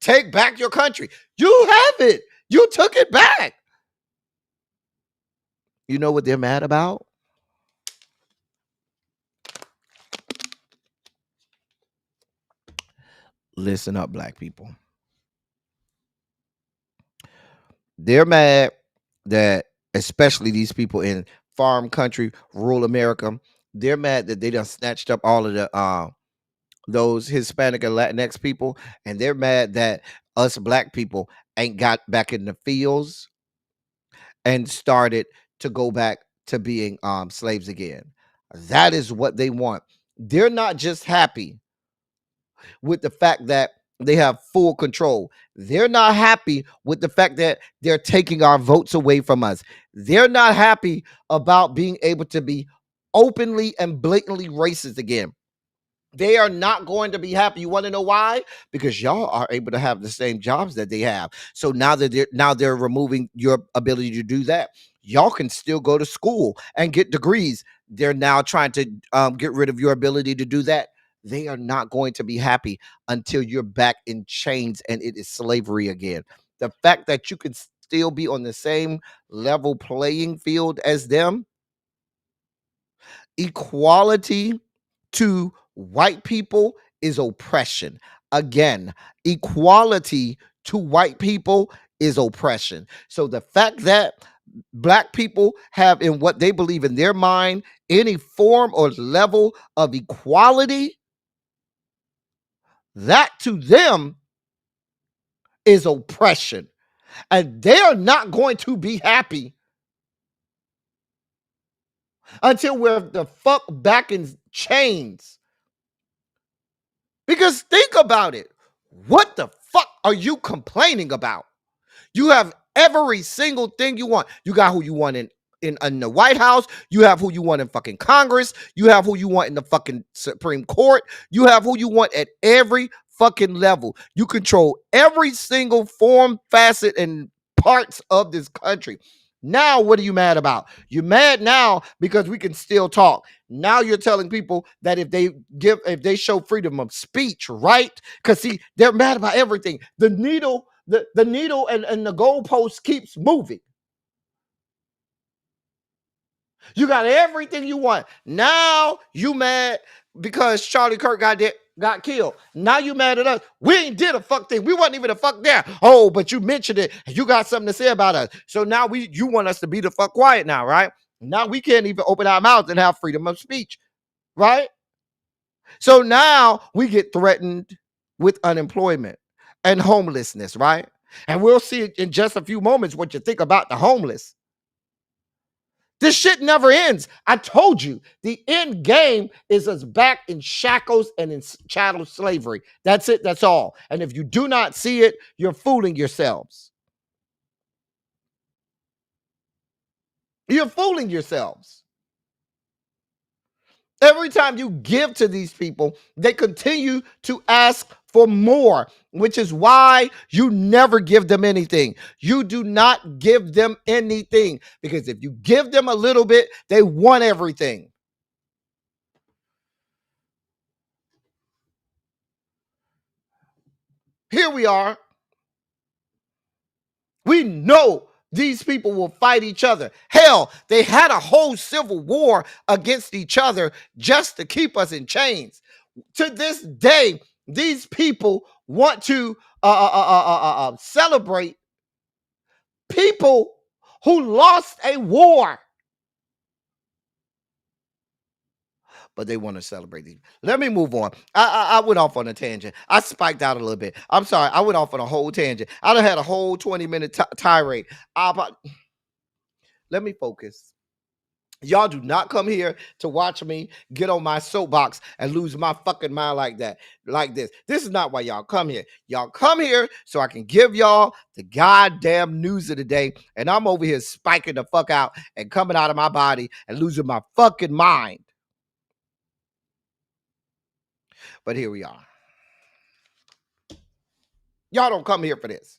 Speaker 4: take back your country? You have it. You took it back. You know what they're mad about? Listen up, black people. They're mad that, especially these people in farm country, rural America, they're mad that they done snatched up all of those Hispanic and Latinx people, and they're mad that us black people ain't got back in the fields and started to go back to being slaves again. That is what they want. They're not just happy with the fact that they have full control. They're not happy with the fact that they're taking our votes away from us. They're not happy about being able to be openly and blatantly racist again. They are not going to be happy. You want to know why? Because y'all are able to have the same jobs that they have. So now they're removing your ability to do that. Y'all can still go to school and get degrees. They're now trying to get rid of your ability to do that. They are not going to be happy until you're back in chains and it is slavery again. The fact that you can still be on the same level playing field as them, equality to white people is oppression. Again, equality to white people is oppression. So the fact that black people have in what they believe in their mind any form or level of equality, that to them is oppression. And they are not going to be happy until we're the fuck back in chains. Because think about it. What the fuck are you complaining about? You have every single thing you want. You got who you want in the White House. You have who you want in fucking Congress. You have who you want in the fucking Supreme Court. You have who you want at every fucking level. You control every single form, facet, and parts of this country. Now, what are you mad about? You're mad now because we can still talk. Now you're telling people that if they show freedom of speech, right? Because see, they're mad about everything. The needle and the goalpost keeps moving. You got everything you want. Now you mad because Charlie Kirk got killed. Now you mad at us. We ain't did a fuck thing. We wasn't even a fuck there. Oh, but you mentioned it. You got something to say about us. So now you want us to be the fuck quiet now, right? Now we can't even open our mouths and have freedom of speech, right? So now we get threatened with unemployment and homelessness, right? And we'll see in just a few moments what you think about the homeless. This shit never ends. I told you, the end game is us back in shackles and in chattel slavery. That's it. That's all. And if you do not see it, you're fooling yourselves. You're fooling yourselves. Every time you give to these people, they continue to ask for more, which is why you never give them anything. You do not give them anything because if you give them a little bit, they want everything. Here we are. We know these people will fight each other. Hell, they had a whole civil war against each other just to keep us in chains. To this day, these people want to celebrate people who lost a war. But they want to celebrate these. Let me move on. I went off on a tangent. I spiked out a little bit. I'm sorry. I went off on a whole tangent. I done had a whole 20-minute tirade. Let me focus. Y'all do not come here to watch me get on my soapbox and lose my fucking mind like that, like this. This is not why y'all come here. Y'all come here so I can give y'all the goddamn news of the day. And I'm over here spiking the fuck out and coming out of my body and losing my fucking mind. But here we are. Y'all don't come here for this.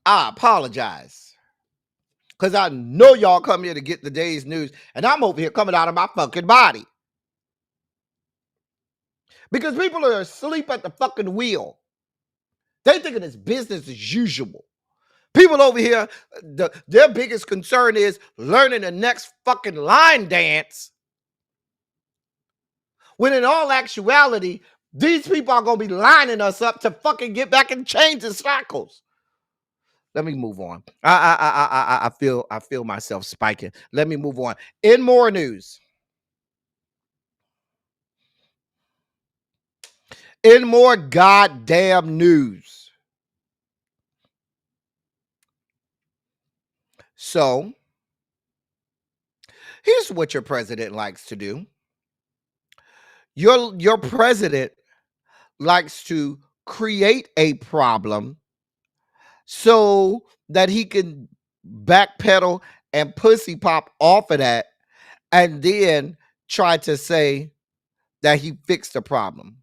Speaker 4: I apologize. Because I know y'all come here to get the day's news. And I'm over here coming out of my fucking body. Because people are asleep at the fucking wheel. They thinking it's business as usual. People over here, their biggest concern is learning the next fucking line dance. When in all actuality, these people are going to be lining us up to fucking get back in chains and shackles. Let me move on. I feel myself spiking. Let me move on. In more news, In more goddamn news. So, here's what your president likes to do. Your president likes to create a problem so that he can backpedal and pussy pop off of that and then try to say that he fixed the problem.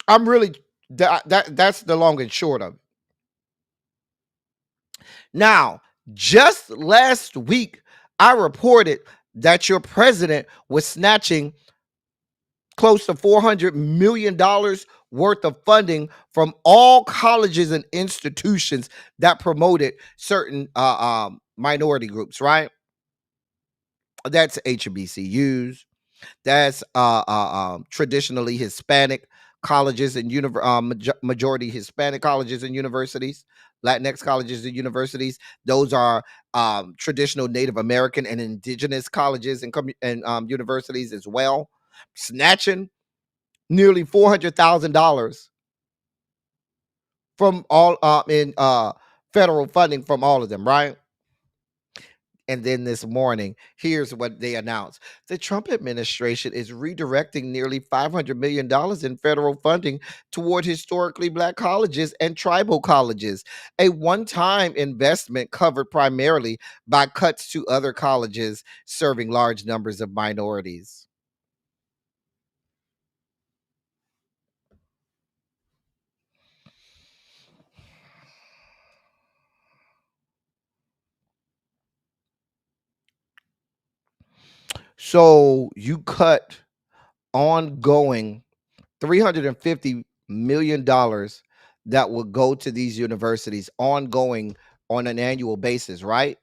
Speaker 4: I'm really that's the long and short of it. Now, just last week, I reported that your president was snatching close to $400 million worth of funding from all colleges and institutions that promoted certain minority groups, right? That's HBCUs. That's traditionally Hispanic colleges and majority Hispanic colleges and universities, Latinx colleges and universities. Those are traditional Native American and indigenous colleges and universities as well. Snatching nearly $400,000 from all in federal funding from all of them, right? And then this morning, here's what they announced. The Trump administration is redirecting nearly $500 million in federal funding toward historically Black colleges and tribal colleges, a one-time investment covered primarily by cuts to other colleges serving large numbers of minorities. So you cut ongoing $350 million that will go to these universities ongoing on an annual basis, right?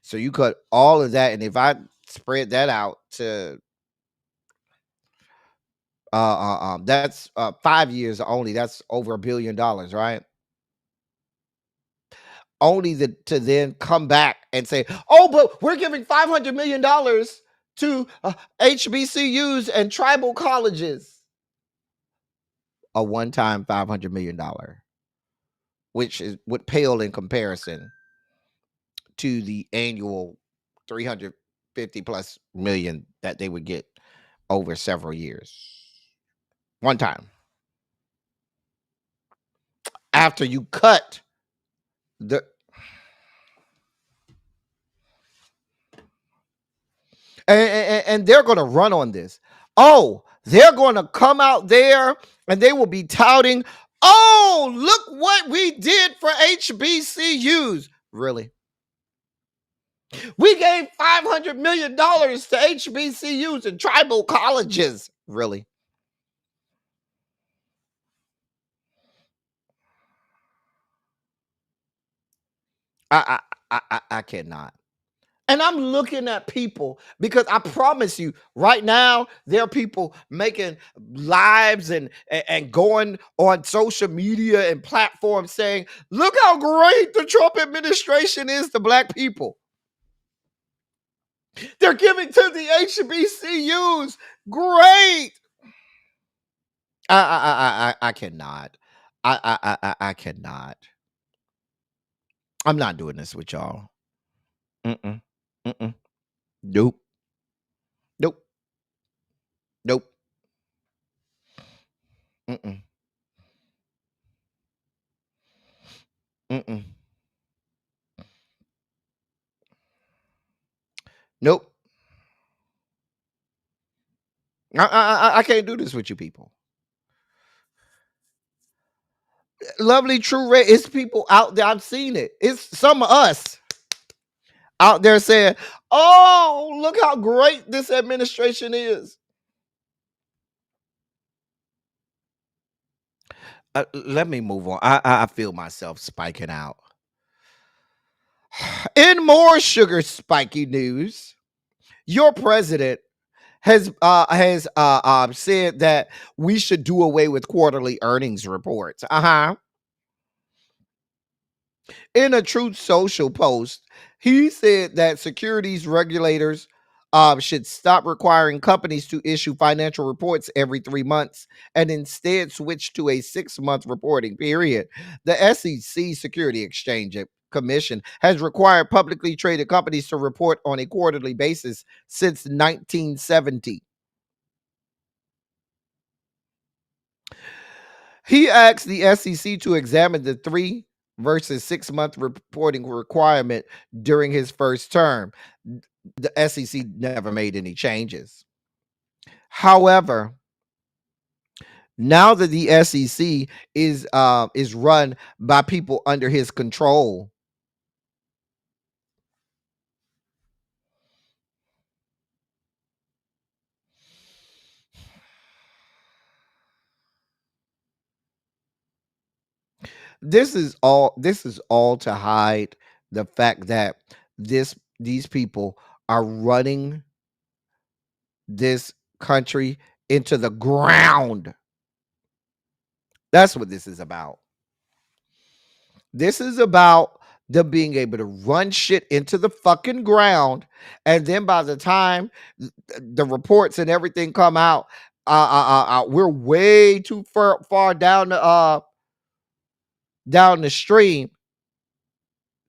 Speaker 4: So you cut all of that, and if I spread that out to that's 5 years only, that's over $1 billion, right? Only to then come back and say, oh, but we're giving $500 million to HBCUs and tribal colleges. A one-time $500 million, which would pale in comparison to the annual 350 plus million that they would get over several years. One time. After you cut the and they're going to run on this. Oh, they're going to come out there and they will be touting, oh, look what we did for HBCUs. Really? We gave $500 million to HBCUs and tribal colleges. Really? I cannot. And I'm looking at people because I promise you, right now there are people making lives and going on social media and platforms saying, "Look how great the Trump administration is to Black people. They're giving to the HBCUs. Great." I cannot. I cannot. I'm not doing this with y'all. Mm-mm. Mm-mm. Nope. Nope. Nope. Mm-mm. Mm-mm. Nope. I can't do this with you people. Lovely True Red, it's people out there. I've seen it. It's some of us out there saying, oh, look how great this administration is. Let me move on. I feel myself spiking out. In more sugar spiky news, your president has said that we should do away with quarterly earnings reports. In a Truth Social post, he said that securities regulators should stop requiring companies to issue financial reports every 3 months and instead switch to a 6-month reporting period. The SEC Security Exchange Commission has required publicly traded companies to report on a quarterly basis since 1970. He asked the SEC to examine the 3 versus 6-month reporting requirement during his first term. The SEC never made any changes. However, now that the SEC is run by people under his control, this is all to hide the fact that these people are running this country into the ground. That's what this is about. This is about them being able to run shit into the fucking ground, and then by the time the reports and everything come out, we're way too far down the stream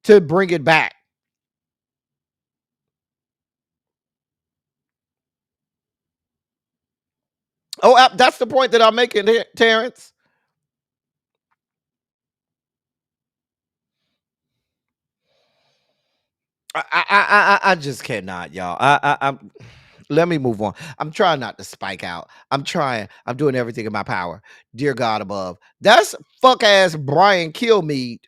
Speaker 4: to bring it back. Oh, that's the point that I'm making here, Terrence. I just cannot, y'all. I'm. Let me move on. I'm trying not to spike out. I'm doing everything in my power. Dear God above. That's fuck ass Brian Kilmeade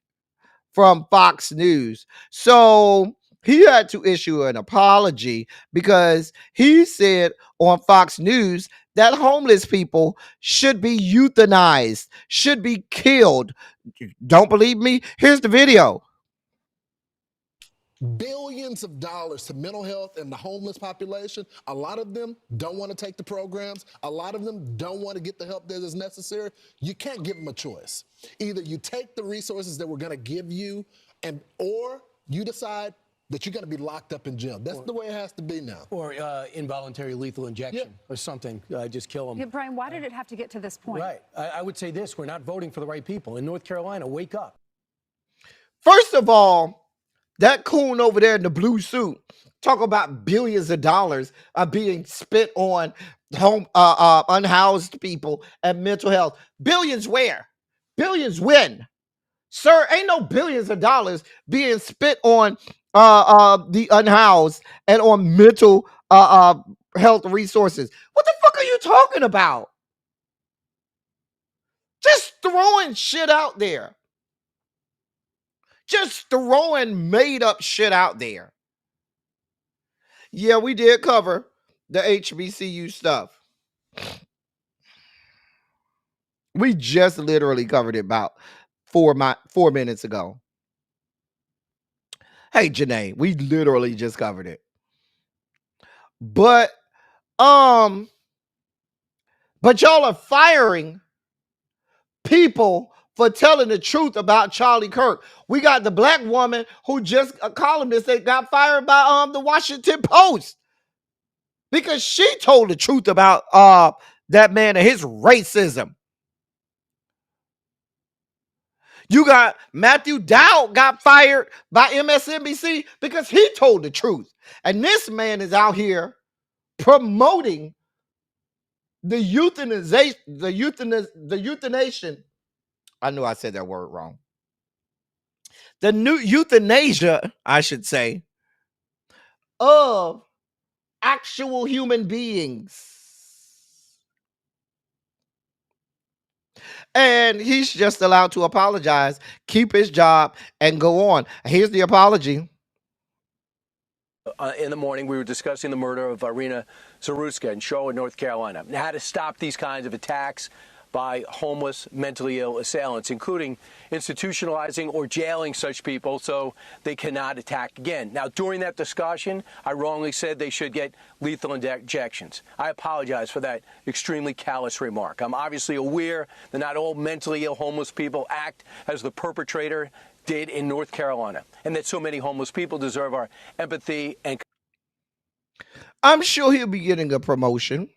Speaker 4: from Fox News. So he had to issue an apology because he said on Fox News that homeless people should be euthanized, should be killed. Don't believe me? Here's the video.
Speaker 6: Billions of dollars to mental health and the homeless population. A lot of them don't want to take the programs. A lot of them don't want to get the help that is necessary. You can't give them a choice. Either you take the resources that we're going to give you, or you decide that you're going to be locked up in jail. That's the way it has to be now.
Speaker 7: Or involuntary lethal injection or something. Just kill them.
Speaker 8: Yeah, Brian, why did it have to get to this point?
Speaker 7: Right. I would say this. We're not voting for the right people. In North Carolina, wake up.
Speaker 4: First of all, that coon over there in the blue suit, talk about billions of dollars are being spent on unhoused people and mental health. Billions where? Billions when? Sir, ain't no billions of dollars being spent on the unhoused and on mental health resources. What the fuck are you talking about? Just throwing shit out there. Just throwing made up shit out there. Yeah, we did cover the HBCU stuff. We just literally covered it about 4 minutes ago. Hey, Janae, we literally just covered it. But y'all are firing people for telling the truth about Charlie Kirk. We got the black woman who just a columnist that got fired by the Washington Post because she told the truth about that man and his racism. You got Matthew Dowd got fired by MSNBC because he told the truth. And this man is out here promoting the euthanization. I knew I said that word wrong. The new euthanasia, I should say, of actual human beings. And he's just allowed to apologize, keep his job, and go on. Here's the apology.
Speaker 7: In the morning, we were discussing the murder of Irina Zaruska in Charlotte, North Carolina, and how to stop these kinds of attacks by homeless, mentally ill assailants, including institutionalizing or jailing such people so they cannot attack again. Now, during that discussion, I wrongly said they should get lethal injections. I apologize for that extremely callous remark. I'm obviously aware that not all mentally ill homeless people act as the perpetrator did in North Carolina, and that so many homeless people deserve our empathy and
Speaker 4: I'm sure he'll be getting a promotion.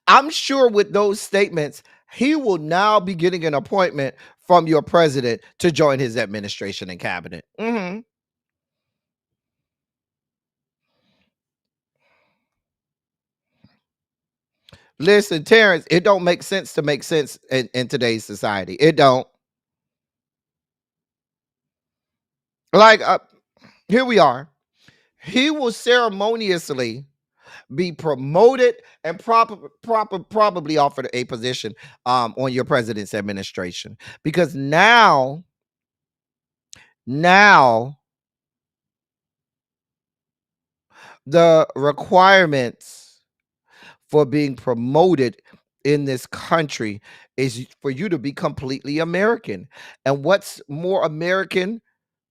Speaker 4: I'm sure with those statements, he will now be getting an appointment from your president to join his administration and cabinet. Listen, Terrence, it don't make sense to make sense in today's society. It don't. Like, here we are. He will ceremoniously be promoted and probably offered a position on your president's administration, because now the requirements for being promoted in this country is for you to be completely American. And what's more American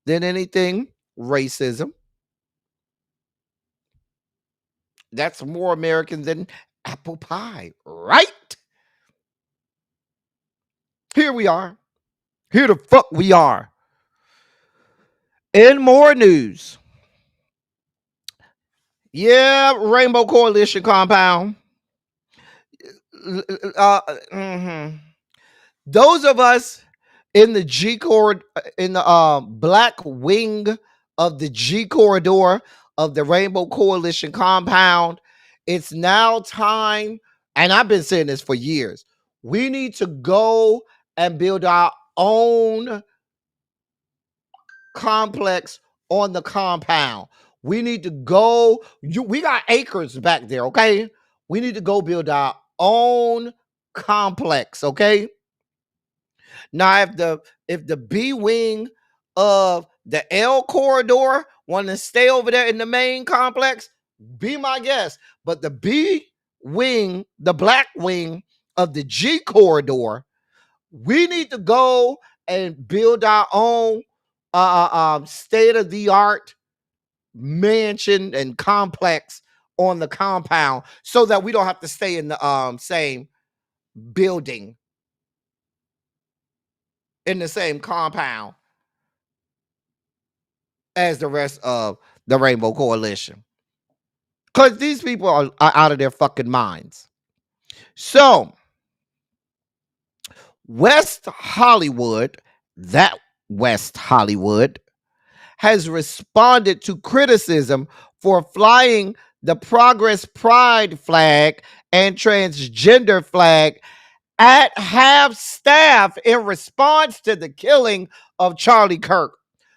Speaker 4: than anything? Racism. That's more American than apple pie, right? Here we are. Here the fuck we are. In more news. Yeah, Rainbow Coalition compound. Those of us in the G corridor, in the black wing of the G corridor of the Rainbow Coalition compound, it's now time, and I've been saying this for years. We need to go and build our own complex on the compound. We need to go. We got acres back there, okay? We need to go build our own complex, okay? Now, if the B wing of the L corridor want to stay over there in the main complex, be my guest. But the B wing, the black wing of the G corridor, we need to go and build our own state of the art mansion and complex on the compound, so that we don't have to stay in the same building, in the same compound as the rest of the Rainbow Coalition, because these people are out of their fucking minds. So West Hollywood, that West Hollywood, has responded to criticism for flying the Progress Pride flag and transgender flag at half staff in response to the killing of Charlie Kirk.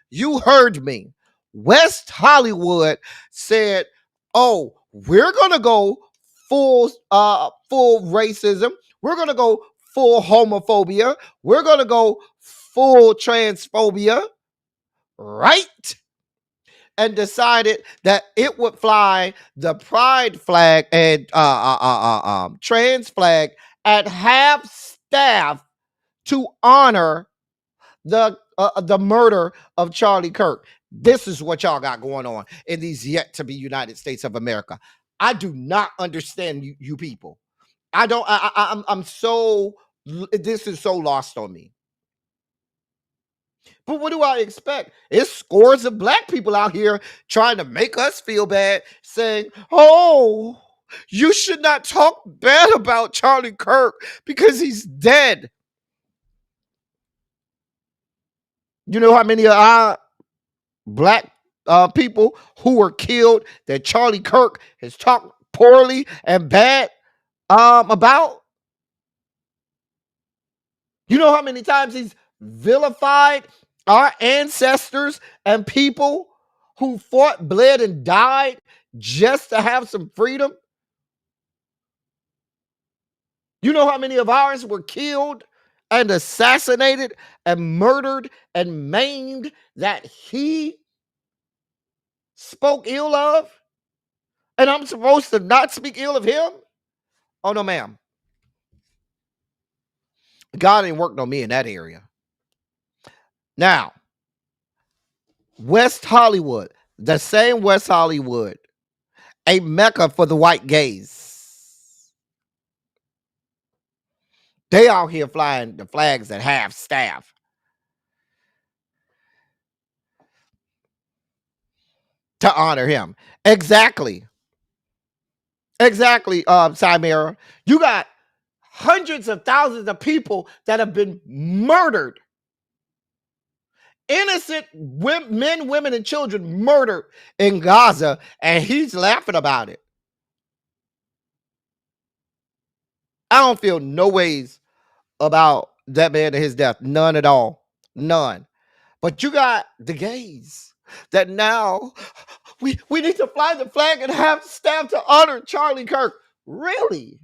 Speaker 4: You heard me. West Hollywood said, "Oh, we're going to go full racism. We're going to go full homophobia. We're going to go full transphobia." Right? And decided that it would fly the pride flag and trans flag at half staff to honor the murder of Charlie Kirk. This is what y'all got going on in these yet to be United States of America. I do not understand you people. I don't. I'm so. This is so lost on me. But what do I expect? It's scores of black people out here trying to make us feel bad, saying, "Oh, you should not talk bad about Charlie Kirk because he's dead." You know how many of our black people who were killed that Charlie Kirk has talked poorly and bad about? You know how many times he's vilified our ancestors and people who fought, bled, and died just to have some freedom? You know how many of ours were killed and assassinated and murdered and maimed that he spoke ill of? And I'm supposed to not speak ill of him? Oh, no, ma'am. God ain't working on me in that area. Now, West Hollywood, the same West Hollywood, a mecca for the white gays. They out here flying the flags at half staff. To honor him. Exactly. Exactly, Chimera. You got hundreds of thousands of people that have been murdered. Innocent men, women, and children murdered in Gaza, and he's laughing about it. I don't feel no ways about that man and his death. None at all. None. But you got the gays that now we need to fly the flag and have staff to honor Charlie Kirk. Really?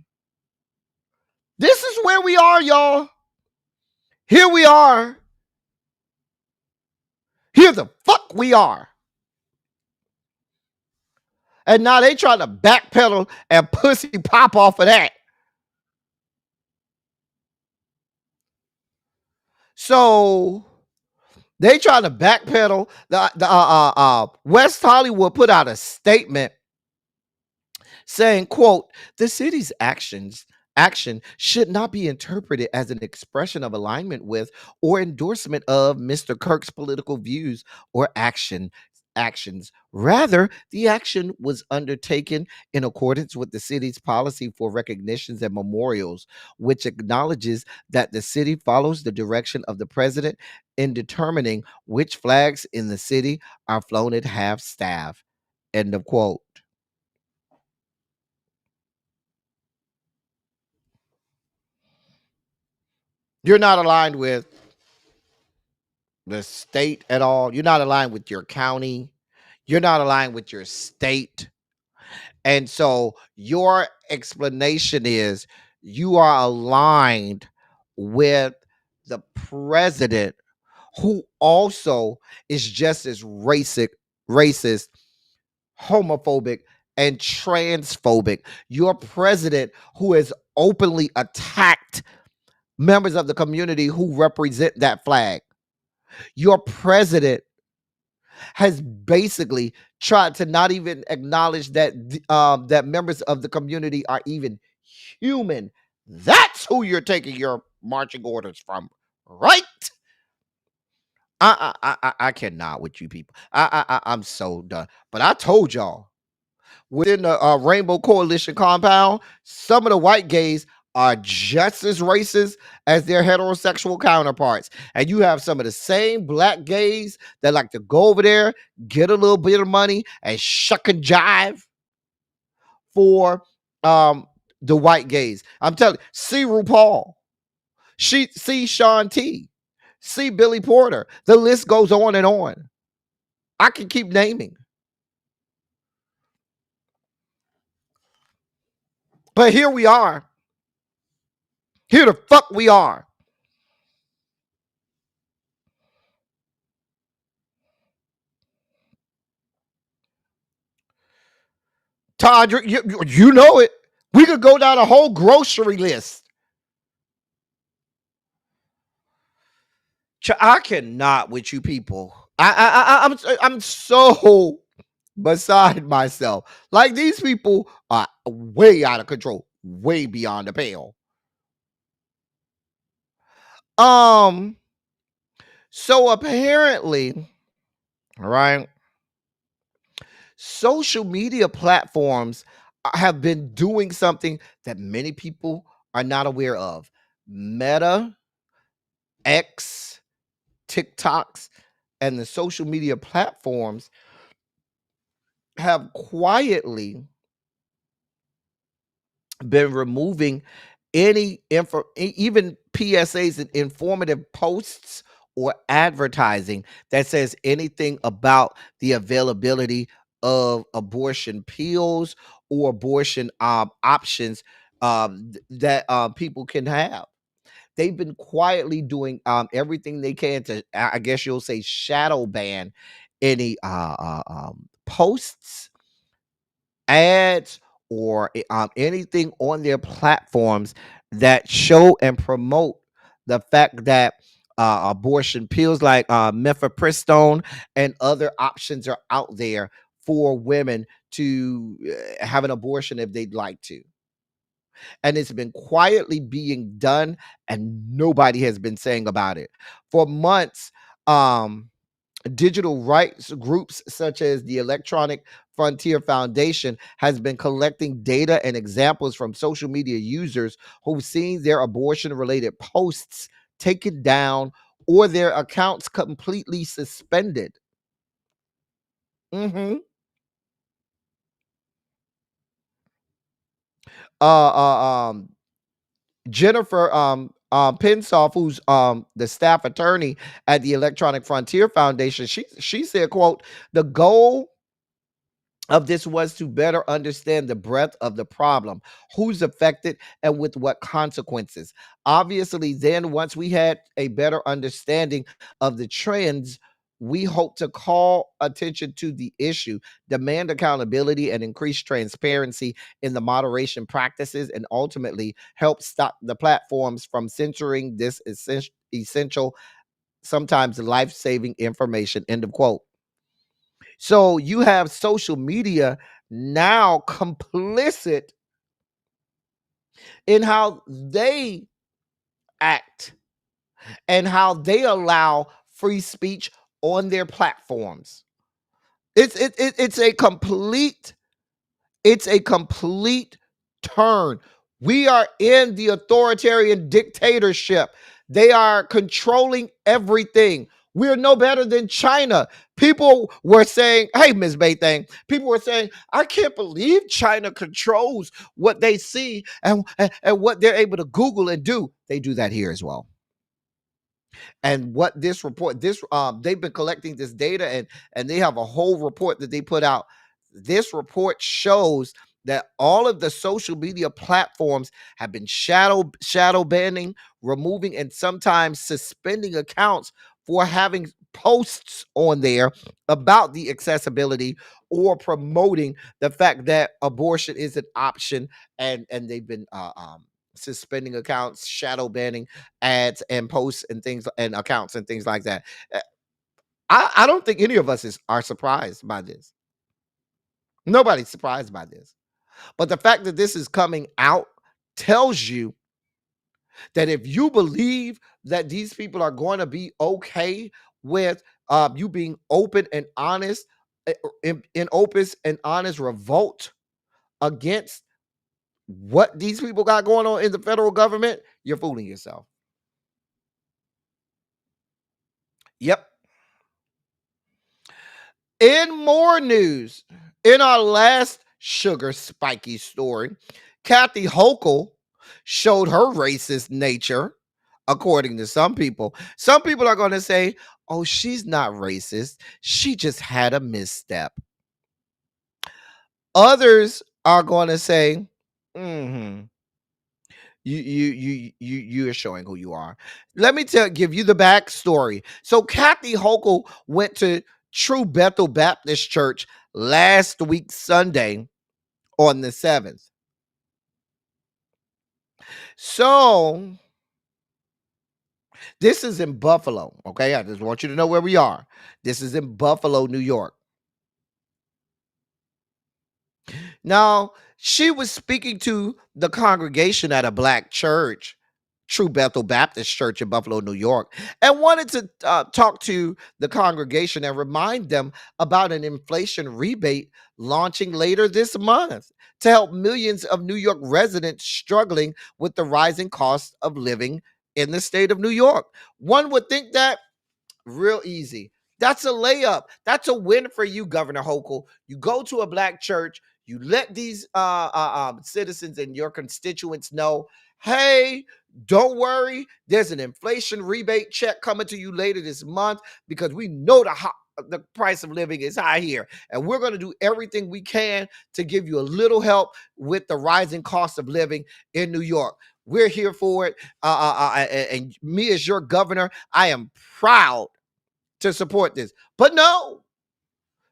Speaker 4: This is where we are, y'all. Here we are. Here the fuck we are. And now they trying to backpedal and pussy pop off of that. So they trying to backpedal. The West Hollywood put out a statement saying, quote, the city's action should not be interpreted as an expression of alignment with or endorsement of Mr. Kirk's political views or actions. Rather, the action was undertaken in accordance with the city's policy for recognitions and memorials, which acknowledges that the city follows the direction of the president in determining which flags in the city are flown at half staff. End of quote. You're not aligned with the state at all. You're not aligned with your county. You're not aligned with your state. And so your explanation is you are aligned with the president, who also is just as racist, homophobic, and transphobic. Your president, who has openly attacked members of the community who represent that flag. Your president has basically tried to not even acknowledge that that members of the community are even human. That's who you're taking your marching orders from, right? I cannot with you people. I'm so done. But I told y'all, within the Rainbow Coalition compound, some of the white gays are just as racist as their heterosexual counterparts. And you have some of the same black gays that like to go over there, get a little bit of money, and shuck and jive for the white gays. I'm telling you, see RuPaul, see Sean T, see Billy Porter. The list goes on and on. I can keep naming. But here we are. Here the fuck we are. Todd, you know it. We could go down a whole grocery list. I cannot with you people. I'm so beside myself. Like, these people are way out of control, way beyond the pale. So apparently, all right, social media platforms have been doing something that many people are not aware of. Meta, X, TikToks, and the social media platforms have quietly been removing any even PSAs and informative posts or advertising that says anything about the availability of abortion pills or abortion options that people can have. They've been quietly doing everything they can to, I guess you'll say, shadow ban any posts, ads, or anything on their platforms that show and promote the fact that abortion pills like mifepristone and other options are out there for women to have an abortion if they'd like to. And it's been quietly being done, and nobody has been saying about it for months. Digital rights groups such as the Electronic Frontier Foundation has been collecting data and examples from social media users who've seen their abortion related posts taken down or their accounts completely suspended. Mhm. Uh, uh, um, Jennifer Pinsoff, who's the staff attorney at the Electronic Frontier Foundation, she said, "quote The goal of this was to better understand the breadth of the problem, who's affected, and with what consequences. Obviously, then once we had a better understanding of the trends, we hope to call attention to the issue, demand accountability, and increase transparency in the moderation practices, and ultimately help stop the platforms from censoring this essential, sometimes life-saving information." End of quote. So you have social media now complicit in how they act and how they allow free speech on their platforms. It's a complete turn. We are in the authoritarian dictatorship. They are controlling everything. We're no better than China. People were saying, hey, Ms. Baythang, people were saying, I can't believe China controls what they see and what they're able to Google and do. They do that here as well. And what this report, they've been collecting this data, and they have a whole report that they put out. This report shows that all of the social media platforms have been shadow banning, removing, and sometimes suspending accounts for having posts on there about the accessibility or promoting the fact that abortion is an option, and they've been suspending accounts, shadow banning ads and posts and things and accounts and things like that. Uh, I don't think any of us are surprised by this. Nobody's surprised by this. But the fact that this is coming out tells you that if you believe that these people are going to be okay with you being open and honest, in open and honest revolt against what these people got going on in the federal government, you're fooling yourself. Yep. In more news, in our last sugar spiky story, Kathy Hochul showed her racist nature, according to some people. Some people are going to say, oh, she's not racist. She just had a misstep. Others are going to say, mm-hmm. You are showing who you are. Let me give you the backstory. So Kathy Hochul went to True Bethel Baptist Church last week Sunday on the 7th. So this is in Buffalo. Okay, I just want you to know where we are. This is in Buffalo, New York. Now, she was speaking to the congregation at a black church, True Bethel Baptist Church in Buffalo, New York, and wanted to talk to the congregation and remind them about an inflation rebate launching later this month to help millions of New York residents struggling with the rising cost of living in the state of New York. One would think that real easy. That's a layup. That's a win for you, Governor Hochul. You go to a black church, you let these citizens and your constituents know, hey, don't worry, there's an inflation rebate check coming to you later this month because we know the price of living is high here, and we're going to do everything we can to give you a little help with the rising cost of living in New York. We're here for it, and me as your governor, I am proud to support this. But no,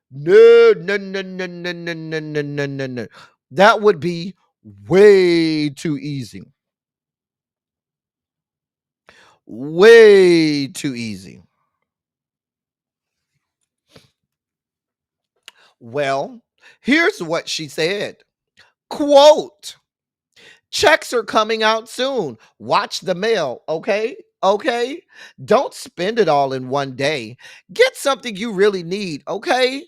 Speaker 4: no, no, no, no, no, no, no, no, no, no, no. That would be way too easy. Way too easy. Well, here's what she said. Quote, checks are coming out soon. Watch the mail, okay? okay? Don't spend it all in one day. Get something you really need, okay?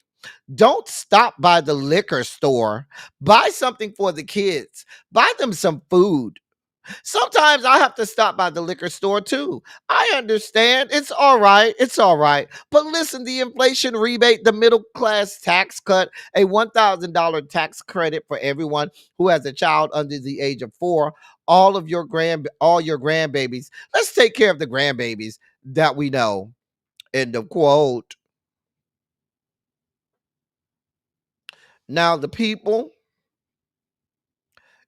Speaker 4: Don't stop by the liquor store. Buy something for the kids. Buy them some food. Sometimes I have to stop by the liquor store too. I understand. It's all right. It's all right. But listen, the inflation rebate, the middle class tax cut, a $1,000 tax credit for everyone who has a child under the age of 4, all your grandbabies. Let's take care of the grandbabies that we know. End of quote. Now, the people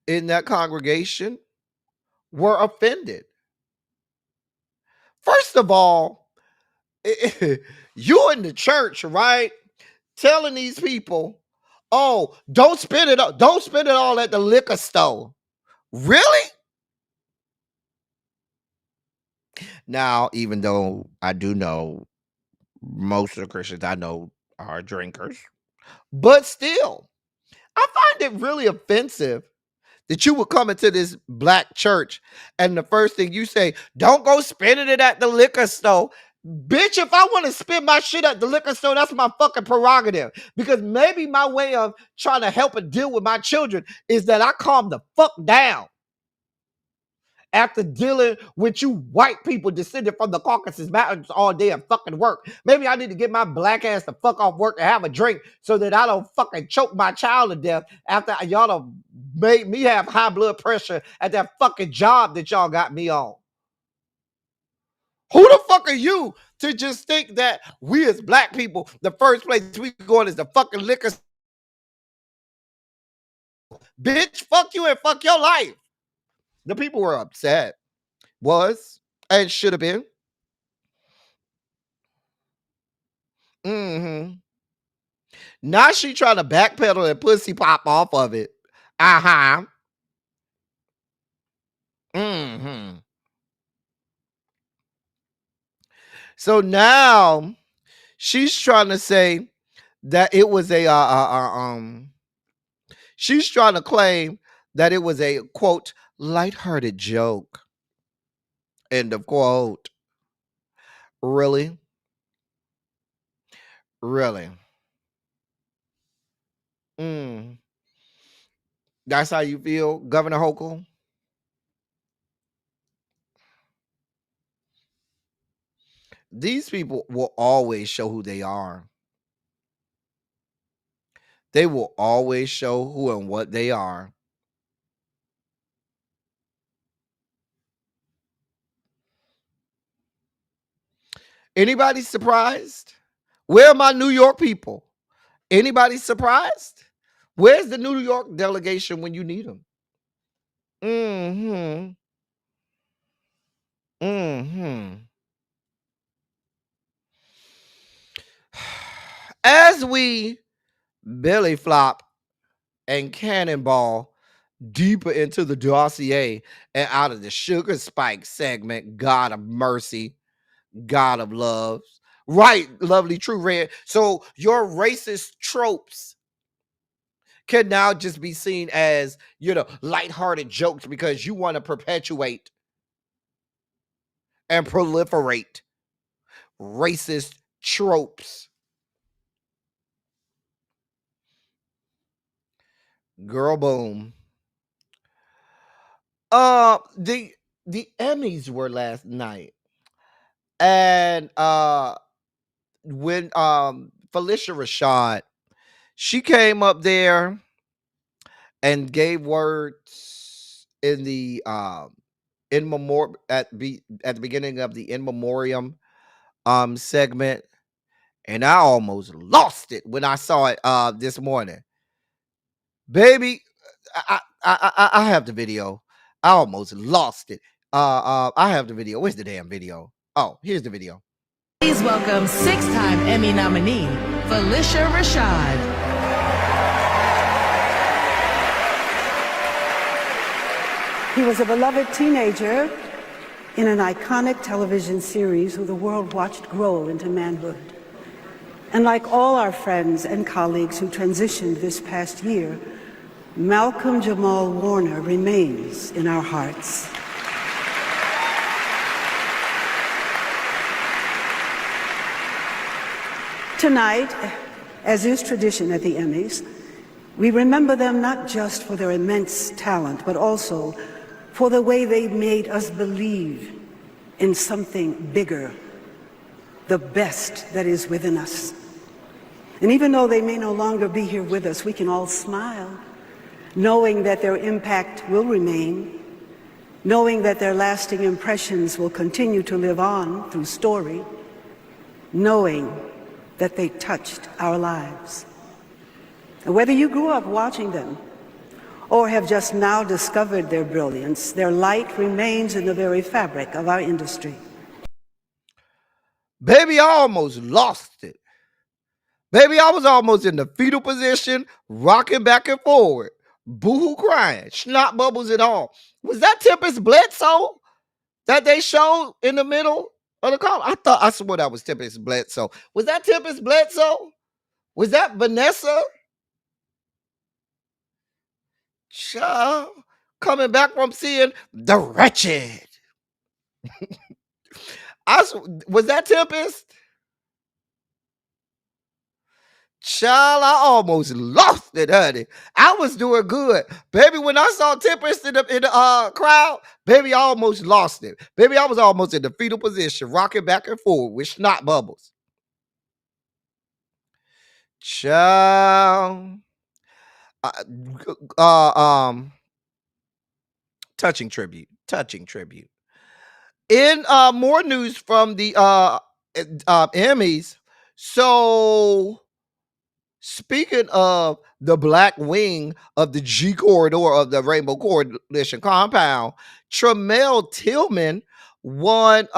Speaker 4: in that congregation were offended. First of all, you in the church, right? Telling these people, oh, don't spend it all at the liquor store. Really? Now, even though I do know most of the Christians I know are drinkers, but still, I find it really offensive that you would come into this black church and the first thing you say, don't go spending it at the liquor store. Bitch, if I want to spend my shit at the liquor store, that's my fucking prerogative. Because maybe my way of trying to help and deal with my children is that I calm the fuck down after dealing with you white people descended from the Caucasus Mountains all day and fucking work. Maybe I need to get my black ass to fuck off work and have a drink so that I don't fucking choke my child to death after y'all done made me have high blood pressure at that fucking job that y'all got me on. Who the fuck are you to just think that we as black people, the first place we going is the fucking liquor store? Bitch, fuck you and fuck your life. The people were upset. Was and should have been. Now she trying to backpedal and pussy pop off of it. So now she's trying to say that it was she's trying to claim that it was a quote lighthearted joke. End of quote. Really? Really? That's how you feel, Governor Hochul? These people will always show who they are. They will always show who and what they are. Anybody surprised? Where are my New York people? Anybody surprised? Where's the New York delegation when you need them? As we belly flop and cannonball deeper into the dossier and out of the sugar spike segment, God of mercy, God of love. Right, lovely, true, red. So your racist tropes can now just be seen as, lighthearted jokes because you want to perpetuate and proliferate racist tropes. Girl, boom. The Emmys were last night. And when Felicia Rashad, she came up there and gave words in the in memoriam at the beginning of the in memoriam segment, and I almost lost it when I saw it this morning. Baby, I have the video. I almost lost it. I have the video. Where's the damn video? Oh, here's the video.
Speaker 9: Please welcome 6-time Emmy nominee, Felicia Rashad.
Speaker 10: He was a beloved teenager in an iconic television series who the world watched grow into manhood. And like all our friends and colleagues who transitioned this past year, Malcolm Jamal Warner remains in our hearts. Tonight, as is tradition at the Emmys, we remember them not just for their immense talent, but also for the way they made us believe in something bigger, the best that is within us. And even though they may no longer be here with us, we can all smile, knowing that their impact will remain, knowing that their lasting impressions will continue to live on through story, knowing that they touched our lives. And whether you grew up watching them or have just now discovered their brilliance, their light remains in the very fabric of our industry.
Speaker 4: Baby, I almost lost it. Baby, I was almost in the fetal position, rocking back and forward, boo-hoo crying, snot bubbles and all. Was that Tempest Bledsoe that they showed in the middle of the call? I swore that was Tempest Bledsoe. Was that Tempest Bledsoe? Was that Vanessa? Child, coming back from seeing The Wretched. Was that Tempest? Child, I almost lost it, honey. I was doing good. Baby, when I saw Tempest in the crowd, baby, I almost lost it. Baby, I was almost in the fetal position, rocking back and forward with snot bubbles. Child. Touching tribute. In more news from the Emmys, so speaking of the black wing of the G corridor of the Rainbow Coalition compound, Tremel Tillman won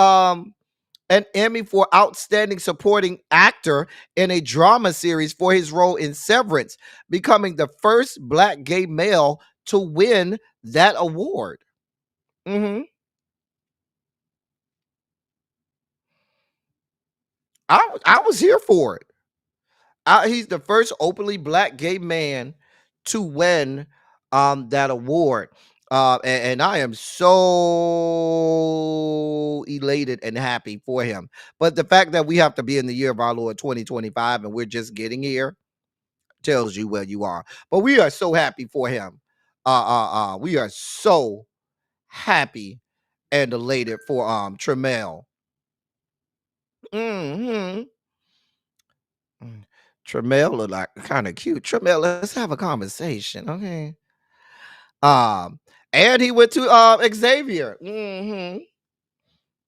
Speaker 4: an Emmy for Outstanding Supporting Actor in a Drama Series for his role in Severance, becoming the first black gay male to win that award. Mm-hmm. I was here for it. He's the first openly black gay man to win that award. And I am so elated and happy for him. But the fact that we have to be in the year of our Lord 2025 and we're just getting here tells you where you are. But we are so happy for him. We are so happy and elated for Tremel. Mm-hmm. Tremel look like kind of cute. Tremel, let's have a conversation, okay? And he went to Xavier. Mm-hmm.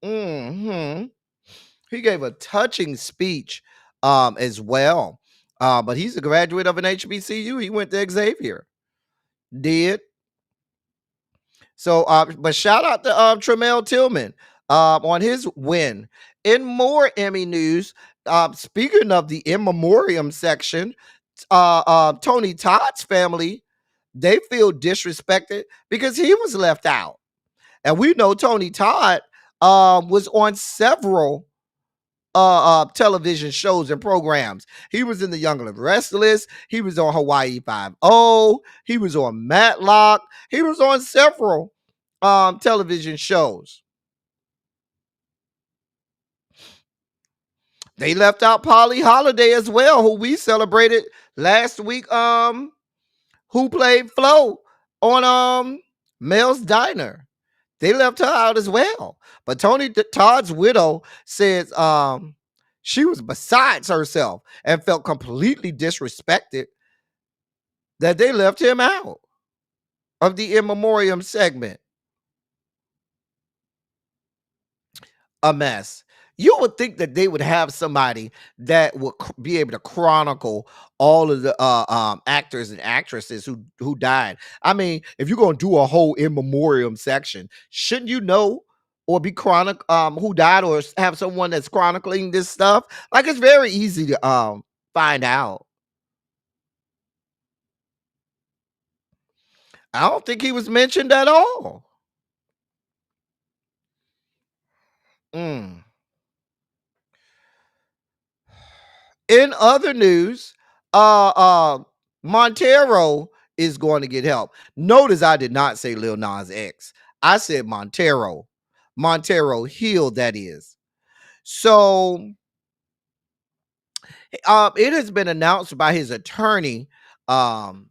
Speaker 4: Mm-hmm. He gave a touching speech as well. But he's a graduate of an HBCU. He went to Xavier. Did. So but shout out to Tremel Tillman on his win. In more Emmy news, speaking of the in memoriam section, Tony Todd's family, they feel disrespected because he was left out. And we know Tony Todd was on several television shows and programs. He was in The Young and the Restless. He was on Hawaii Five-0. He was on Matlock. He was on several television shows. They left out Polly Holiday as well, who we celebrated last week, who played Flo on Mel's Diner. They left her out as well. But Tony Todd's widow says she was besides herself and felt completely disrespected that they left him out of the in memoriam segment. A mess. You would think that they would have somebody that would be able to chronicle all of the actors and actresses who died. I mean, if you're going to do a whole in memoriam section, shouldn't you know or be chronic who died, or have someone that's chronicling this stuff? Like, it's very easy to find out. I don't think he was mentioned at all. In other news, Montero is going to get help. Notice I did not say Lil Nas X. I said Montero. Montero Hill, that is. So It has been announced by his attorney, um,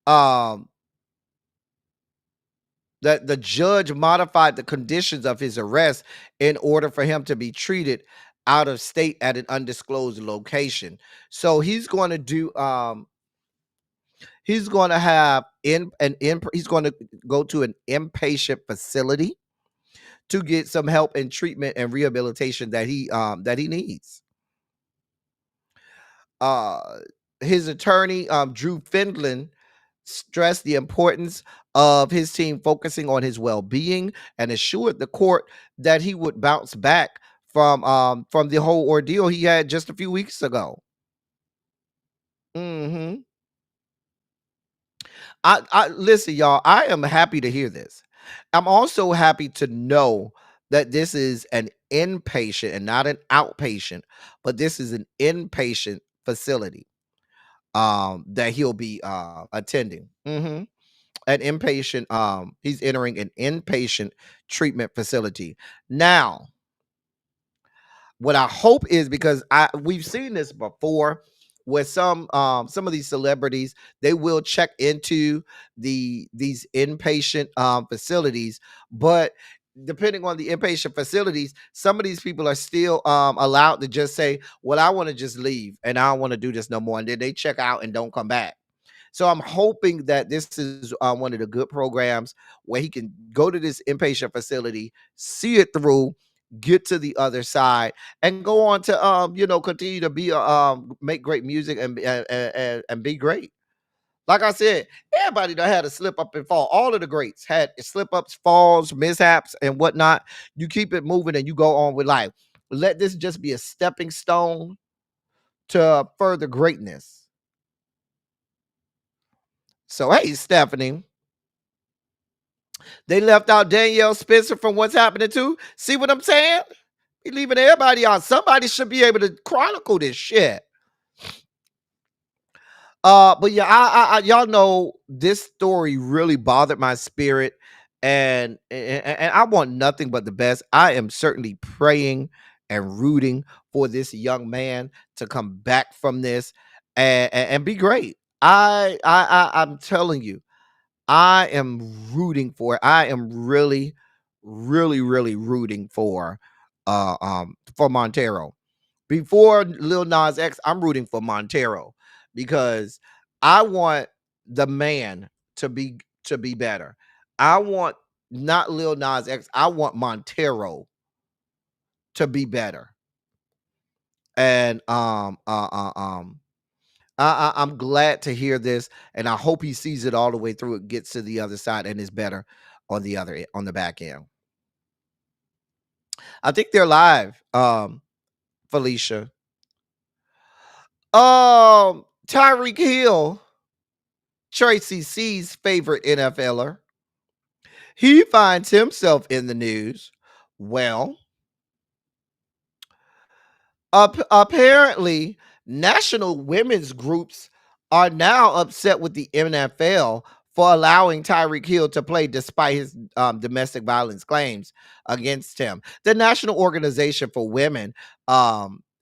Speaker 4: um, that the judge modified the conditions of his arrest in order for him to be treated out of state at an undisclosed location. So he's going to do he's going to have he's going to go to an inpatient facility to get some help and treatment and rehabilitation that he needs. His attorney, Drew Findlin, stressed the importance of his team focusing on his well-being and assured the court that he would bounce back from the whole ordeal he had just a few weeks ago. Hmm. I listen, y'all. I am happy to hear this. I'm also happy to know that this is an inpatient and not an outpatient, but this is an inpatient facility that he'll be attending. An inpatient, he's entering an inpatient treatment facility. Now, what I hope is, because we've seen this before with some of these celebrities, they will check into these inpatient facilities, but depending on the inpatient facilities, some of these people are still allowed to just say, well, I want to just leave and I don't want to do this no more, and then they check out and don't come back. So I'm hoping that this is one of the good programs where he can go to this inpatient facility, see it through, get to the other side, and go on to continue to be make great music and be great. Like I said, everybody that had a slip up and fall. All of the greats had slip ups, falls, mishaps, and whatnot. You keep it moving and you go on with life. Let this just be a stepping stone to further greatness. So hey, Stephanie, they left out Danielle Spencer from What's Happening Too. See what I'm saying? Be leaving everybody out. Somebody should be able to chronicle this shit. But yeah, I y'all know this story really bothered my spirit, and I want nothing but the best. I am certainly praying and rooting for this young man to come back from this and be great. I'm telling you, I am rooting for it. I am really, really, really rooting for Montero. Before Lil Nas X, I'm rooting for Montero because I want the man to be better. I want not Lil Nas X. I want Montero to be better. And I'm glad to hear this, and I hope he sees it all the way through. It gets to the other side and is better on the back end. I think they're live, Felicia. Tyreek Hill, Tracy C's favorite NFLer, he finds himself in the news. Well, apparently, national women's groups are now upset with the NFL for allowing Tyreek Hill to play despite his domestic violence claims against him. The National Organization for Women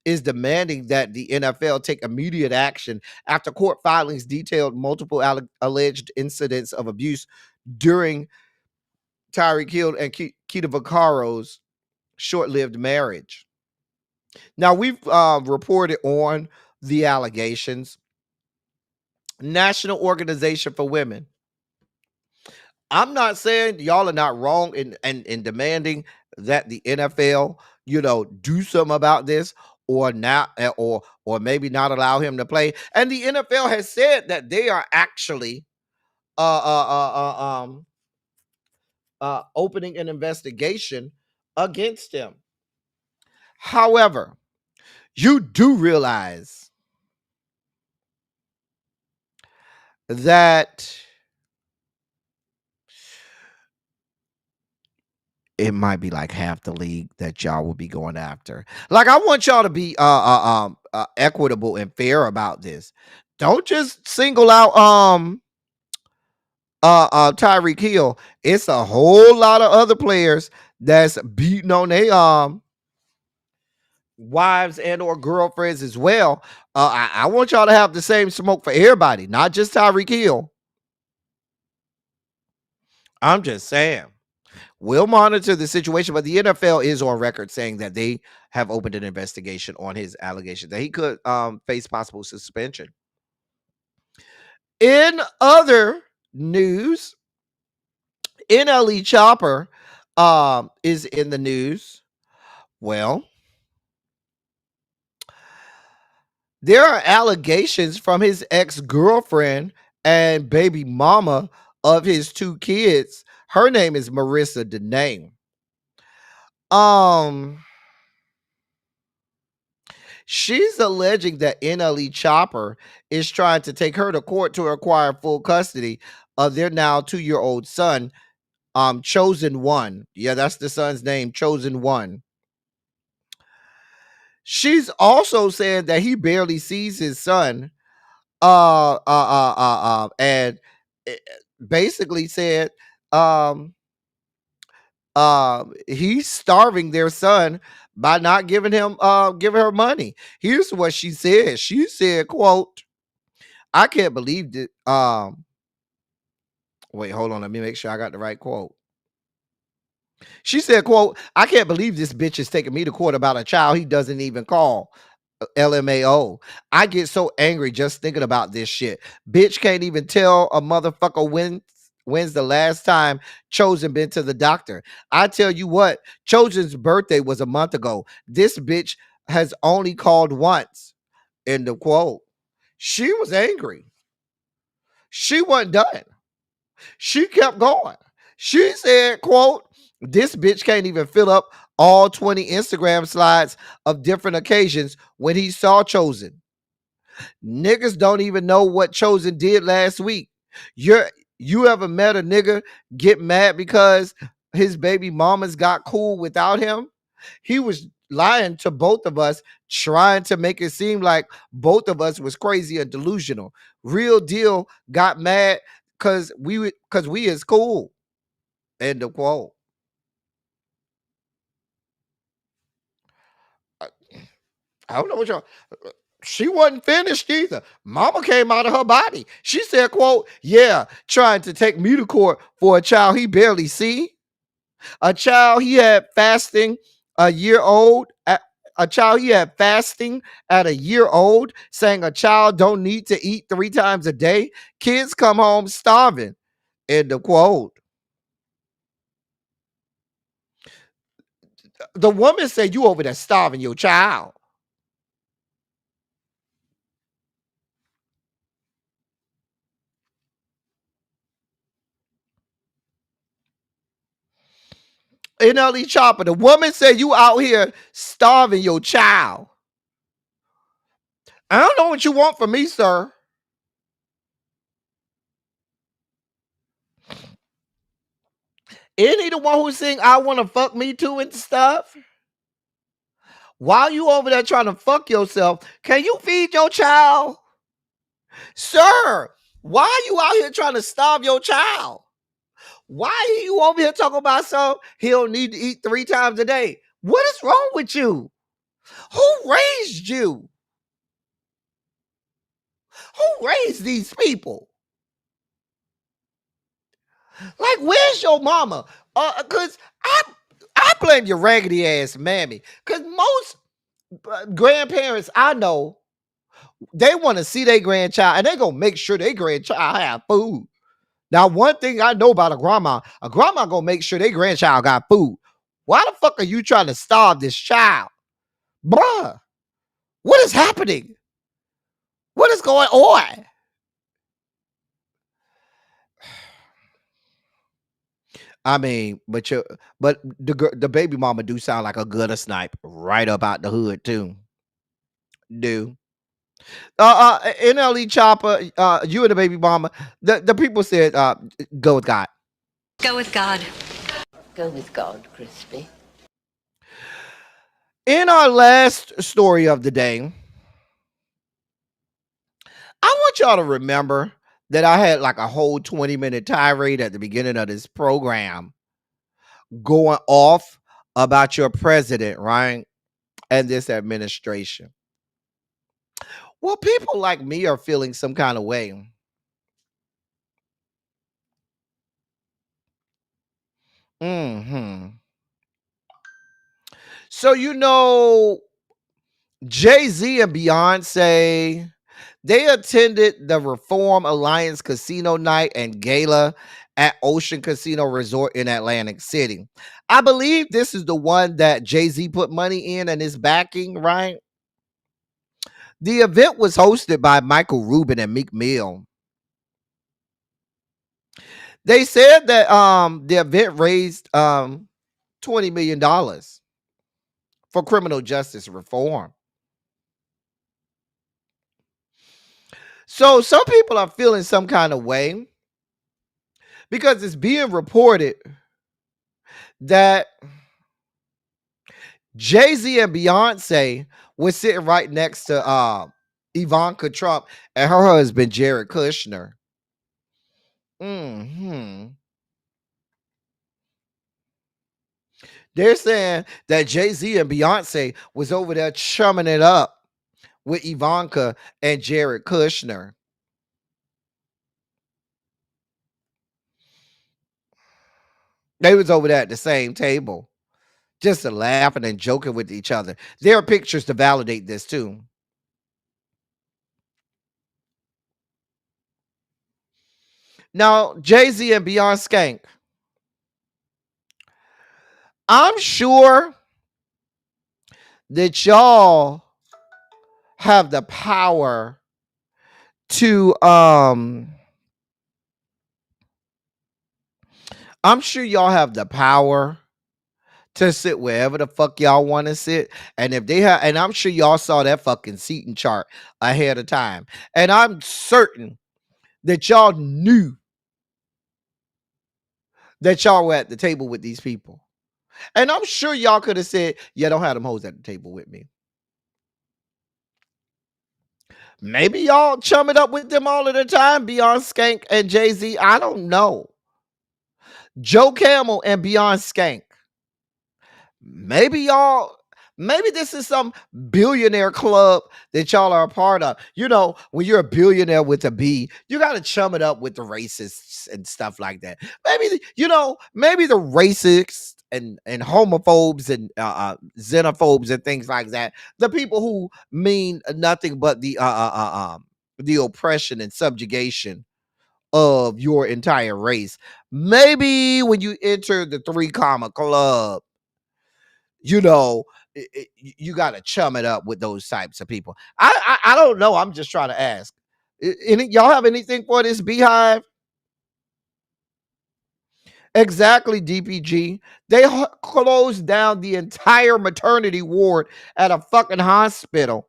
Speaker 4: is demanding that the NFL take immediate action after court filings detailed multiple alleged incidents of abuse during Tyreek Hill and Kita Vaccaro's short-lived marriage. Now, we've reported on the allegations. National Organization for Women. I'm not saying y'all are not wrong in demanding that the NFL, do something about this or not, or maybe not allow him to play. And the NFL has said that they are actually opening an investigation against him. However, you do realize that it might be like half the league that y'all will be going after. Like, I want y'all to be equitable and fair about this. Don't just single out Tyreek Hill. It's a whole lot of other players that's beating on wives and or girlfriends as well. I want y'all to have the same smoke for everybody, not just Tyreek Hill. I'm just saying. We'll monitor the situation, but the NFL is on record saying that they have opened an investigation on his allegation that he could face possible suspension. In other news, NLE Chopper is in the news. Well, there are allegations from his ex-girlfriend and baby mama of his 2 kids. Her name is Marissa Denane. She's alleging that NLE Chopper is trying to take her to court to acquire full custody of their now 2-year-old son, Chosen One. Yeah, that's the son's name, Chosen One. She's also saying that he barely sees his son, and basically said, he's starving their son by not giving her money. Here's what she said. She said, quote, I can't believe that. Wait, hold on. Let me make sure I got the right quote. She said, quote, I can't believe this bitch is taking me to court about a child he doesn't even call. LMAO. I get so angry just thinking about this shit. Bitch can't even tell a motherfucker when's the last time Chosen been to the doctor. I tell you what, Chosen's birthday was a month ago. This bitch has only called once. End of quote. She was angry. She wasn't done. She kept going. She said, quote, this bitch can't even fill up all 20 Instagram slides of different occasions when he saw Chosen. Niggas don't even know what Chosen did last week. You ever met a nigga get mad because his baby mamas got cool without him? He was lying to both of us, trying to make it seem like both of us was crazy or delusional. Real deal got mad because we is cool. End of quote. I don't know what y'all. She wasn't finished either. Mama came out of her body. She said, quote, yeah, trying to take me to court for a child he barely see. A child he had fasting a year old. A child he had fasting at a year old, saying a child don't need to eat 3 times a day. Kids come home starving. End of quote. The woman said, you over there starving your child. NLE Chopper, the woman said you out here starving your child. I don't know what you want from me, sir. Isn't he the one who's saying I want to fuck me too and stuff? While you over there trying to fuck yourself, can you feed your child? Sir, why are you out here trying to starve your child? Why are you over here talking about something he'll need to eat 3 times a day? What is wrong with you? Who raised you? Who raised these people? Like, where's your mama? Cause I blame your raggedy ass mammy. Cause most grandparents I know, they want to see their grandchild and they gonna make sure their grandchild have food. Now, one thing I know about a grandma gonna make sure their grandchild got food. Why the fuck are you trying to starve this child? Bruh, what is happening? What is going on? I mean, but the baby mama do sound like a gutter snipe right up out the hood too. Do NLE Chopper, you and the baby mama, the people said go with God.
Speaker 11: Go with God. Go with God, Crispy.
Speaker 4: In our last story of the day, I want y'all to remember that I had like a whole 20-minute tirade at the beginning of this program going off about your president, right? and this administration. Well, people like me are feeling some kind of way. So, Jay-Z and Beyonce, they attended the Reform Alliance Casino Night and Gala at Ocean Casino Resort in Atlantic City. I believe this is the one that Jay-Z put money in and is backing, right? The event was hosted by Michael Rubin and Meek Mill. They said that the event raised $20 million for criminal justice reform. So some people are feeling some kind of way because it's being reported that Jay-Z and Beyonce was sitting right next to Ivanka Trump and her husband, Jared Kushner. They're saying that Jay-Z and Beyonce was over there chumming it up with Ivanka and Jared Kushner. They was over there at the same table, just laughing and joking with each other. There are pictures to validate this too. Now, Jay-Z and Beyonce Skank, I'm sure that y'all have the power to I'm sure y'all have the power to sit wherever the fuck y'all want to sit. And if they have, and I'm sure y'all saw that fucking seating chart ahead of time. And I'm certain that y'all knew that y'all were at the table with these people. And I'm sure y'all could have said, yeah, don't have them hoes at the table with me. Maybe y'all chum it up with them all of the time, Beyonce Skank and Jay-Z. I don't know. Joe Camel and Beyonce Skank. Maybe this is some billionaire club that y'all are a part of. When you're a billionaire with a B, you got to chum it up with the racists and stuff like that. Maybe the racists and homophobes and xenophobes and things like that. The people who mean nothing but the oppression and subjugation of your entire race. Maybe when you enter the 3 comma club, you got to chum it up with those types of people. I don't know. I'm just trying to ask. Y'all have anything for this beehive? Exactly, DPG. They closed down the entire maternity ward at a fucking hospital.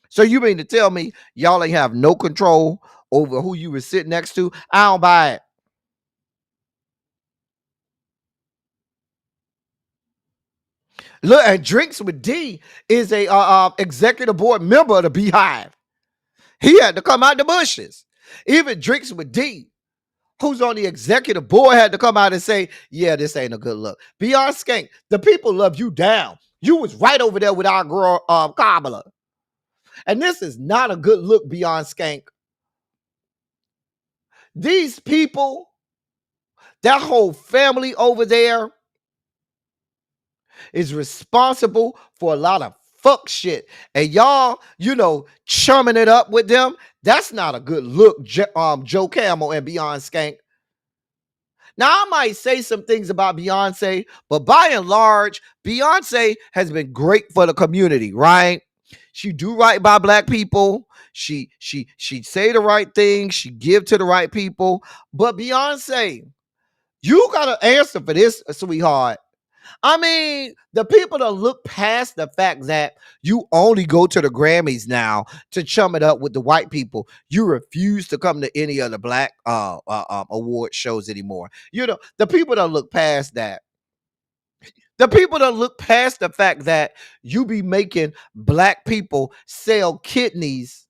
Speaker 4: So you mean to tell me y'all ain't have no control over who you were sitting next to? I don't buy it. Look, and Drinks with D is a executive board member of the Beehive. He had to come out the bushes. Even Drinks with D, who's on the executive board, had to come out and say, yeah, this ain't a good look. Beyonce Skank, the people love you down. You was right over there with our girl, Kamala. And this is not a good look, Beyonce Skank. These people, that whole family over there, is responsible for a lot of fuck shit. And y'all, chumming it up with them, that's not a good look, Joe Camel and Beyonce Skank. Now, I might say some things about Beyonce, but by and large, Beyonce has been great for the community, right? She do right by black people. She say the right thing. She give to the right people. But Beyonce, you got to answer for this, sweetheart. I mean, the people that look past the fact that you only go to the Grammys now to chum it up with the white people. You refuse to come to any of the black award shows anymore. The people that look past that. The people that look past the fact that you be making black people sell kidneys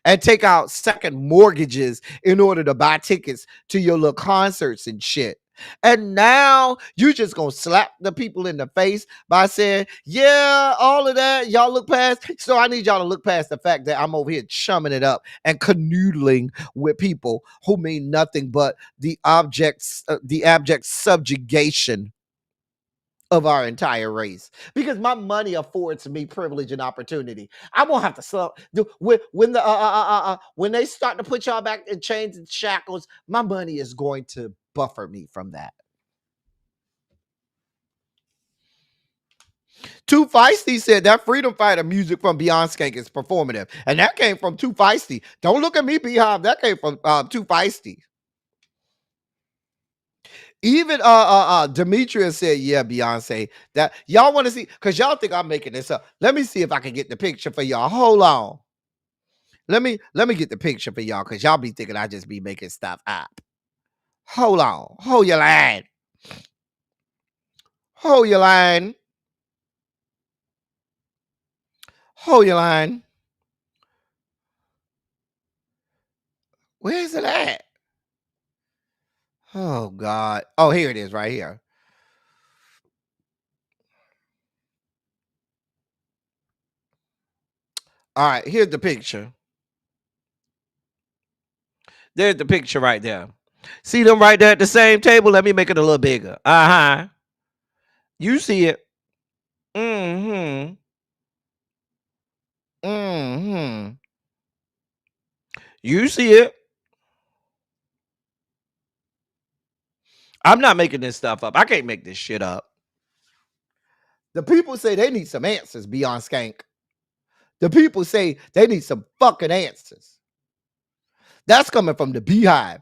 Speaker 4: and take out second mortgages in order to buy tickets to your little concerts and shit. And now you just gonna slap the people in the face by saying, yeah, all of that, y'all look past. So I need y'all to look past the fact that I'm over here chumming it up and canoodling with people who mean nothing but the abject subjugation of our entire race, because my money affords me privilege and opportunity. I won't have to slow when they start to put y'all back in chains and shackles. My money is going to buffer me from that. Too Feisty said that freedom fighter music from Beyond Skank is performative, and that came from Too Feisty. Don't look at me, Beehive. That came from Too Feisty. Even Demetria said, yeah, Beyonce, that y'all want to see, because y'all think I'm making this up. Let me see if I can get the picture for y'all. Hold on. Let me get the picture for y'all, because y'all be thinking I just be making stuff up. Hold on. Hold your line. Hold your line. Hold your line. Where's it at? Oh, God. Oh, here it is right here. All right, here's the picture. There's the picture right there. See them right there at the same table? Let me make it a little bigger. Uh-huh. You see it. Mm-hmm. Mm-hmm. You see it. I'm not making this stuff up. I can't make this shit up. The people say they need some answers beyond Skank. The people say they need some fucking answers. That's coming from the Beehive.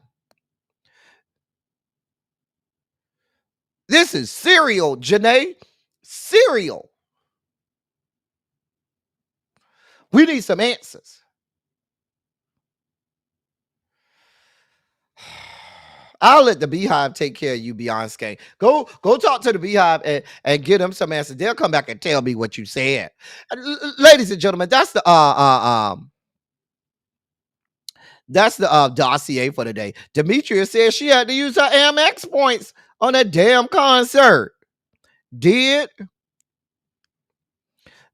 Speaker 4: This is cereal, Janae. Cereal. We need some answers. I'll let the Beehive take care of you, Beyond Skank. Go talk to the Beehive and get them some answers. They'll come back and tell me what you said. Ladies and gentlemen, that's the dossier for today. Demetria says she had to use her Amex points on that damn concert. Did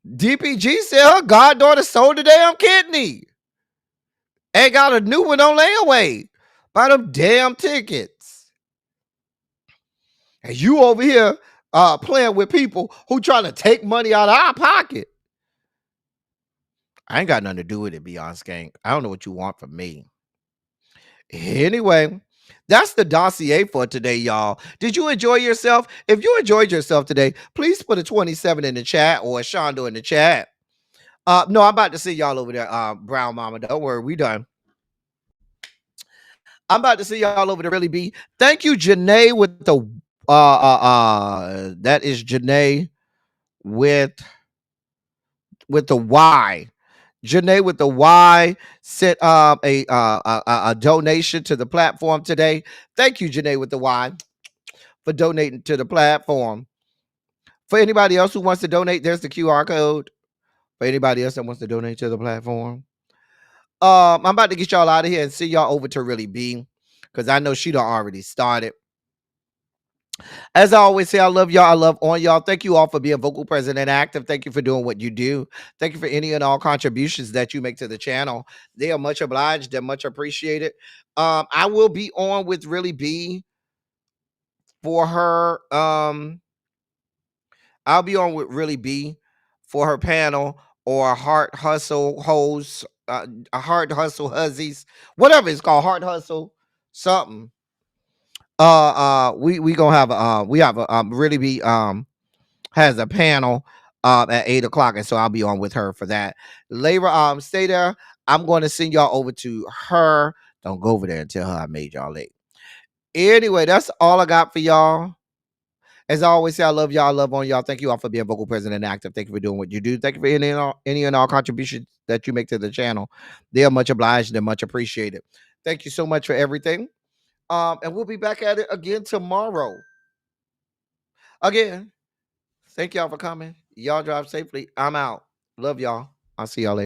Speaker 4: DPG said her goddaughter sold the damn kidney and got a new one on layaway by them damn tickets. And you over here playing with people who trying to take money out of our pocket. I ain't got nothing to do with it, Beyond Skank. I don't know what you want from me. Anyway, that's the dossier for today, y'all. Did you enjoy yourself? If you enjoyed yourself today, please put a 27 in the chat or a Shondo in the chat. No, I'm about to see y'all over there, Brown Mama. Don't worry, we done. I'm about to see y'all over there, Really B. Thank you, Janae, with the that is Janae with the Y. Janae with the Y sent a donation to the platform today. Thank you, Janae with the Y, for donating to the platform. For anybody else who wants to donate, there's the QR code. For anybody else that wants to donate to the platform. I'm about to get y'all out of here and see y'all over to Really B, because I know she done already started. As I always say, I love y'all. I love on y'all. Thank you all for being vocal, present, and active. Thank you for doing what you do. Thank you for any and all contributions that you make to the channel. They are much obliged. They're much appreciated. I will be on with Really B for her. I'll be on with Really B for her panel or Heart Hustle Hoes, Heart Hustle Huzzies, whatever it's called, Heart Hustle something. We gonna have we have a Really B has a panel at 8 o'clock, and so I'll be on with her for that. Later, stay there. I'm going to send y'all over to her. Don't go over there and tell her I made y'all late. Anyway, that's all I got for y'all. As I always say, I love y'all. I love on y'all. Thank you all for being vocal, present, and active. Thank you for doing what you do. Thank you for any and all contributions that you make to the channel. They are much obliged and much appreciated. Thank you so much for everything. And we'll be back at it again tomorrow. Again, thank y'all for coming. Y'all drive safely. I'm out. Love y'all. I'll see y'all later.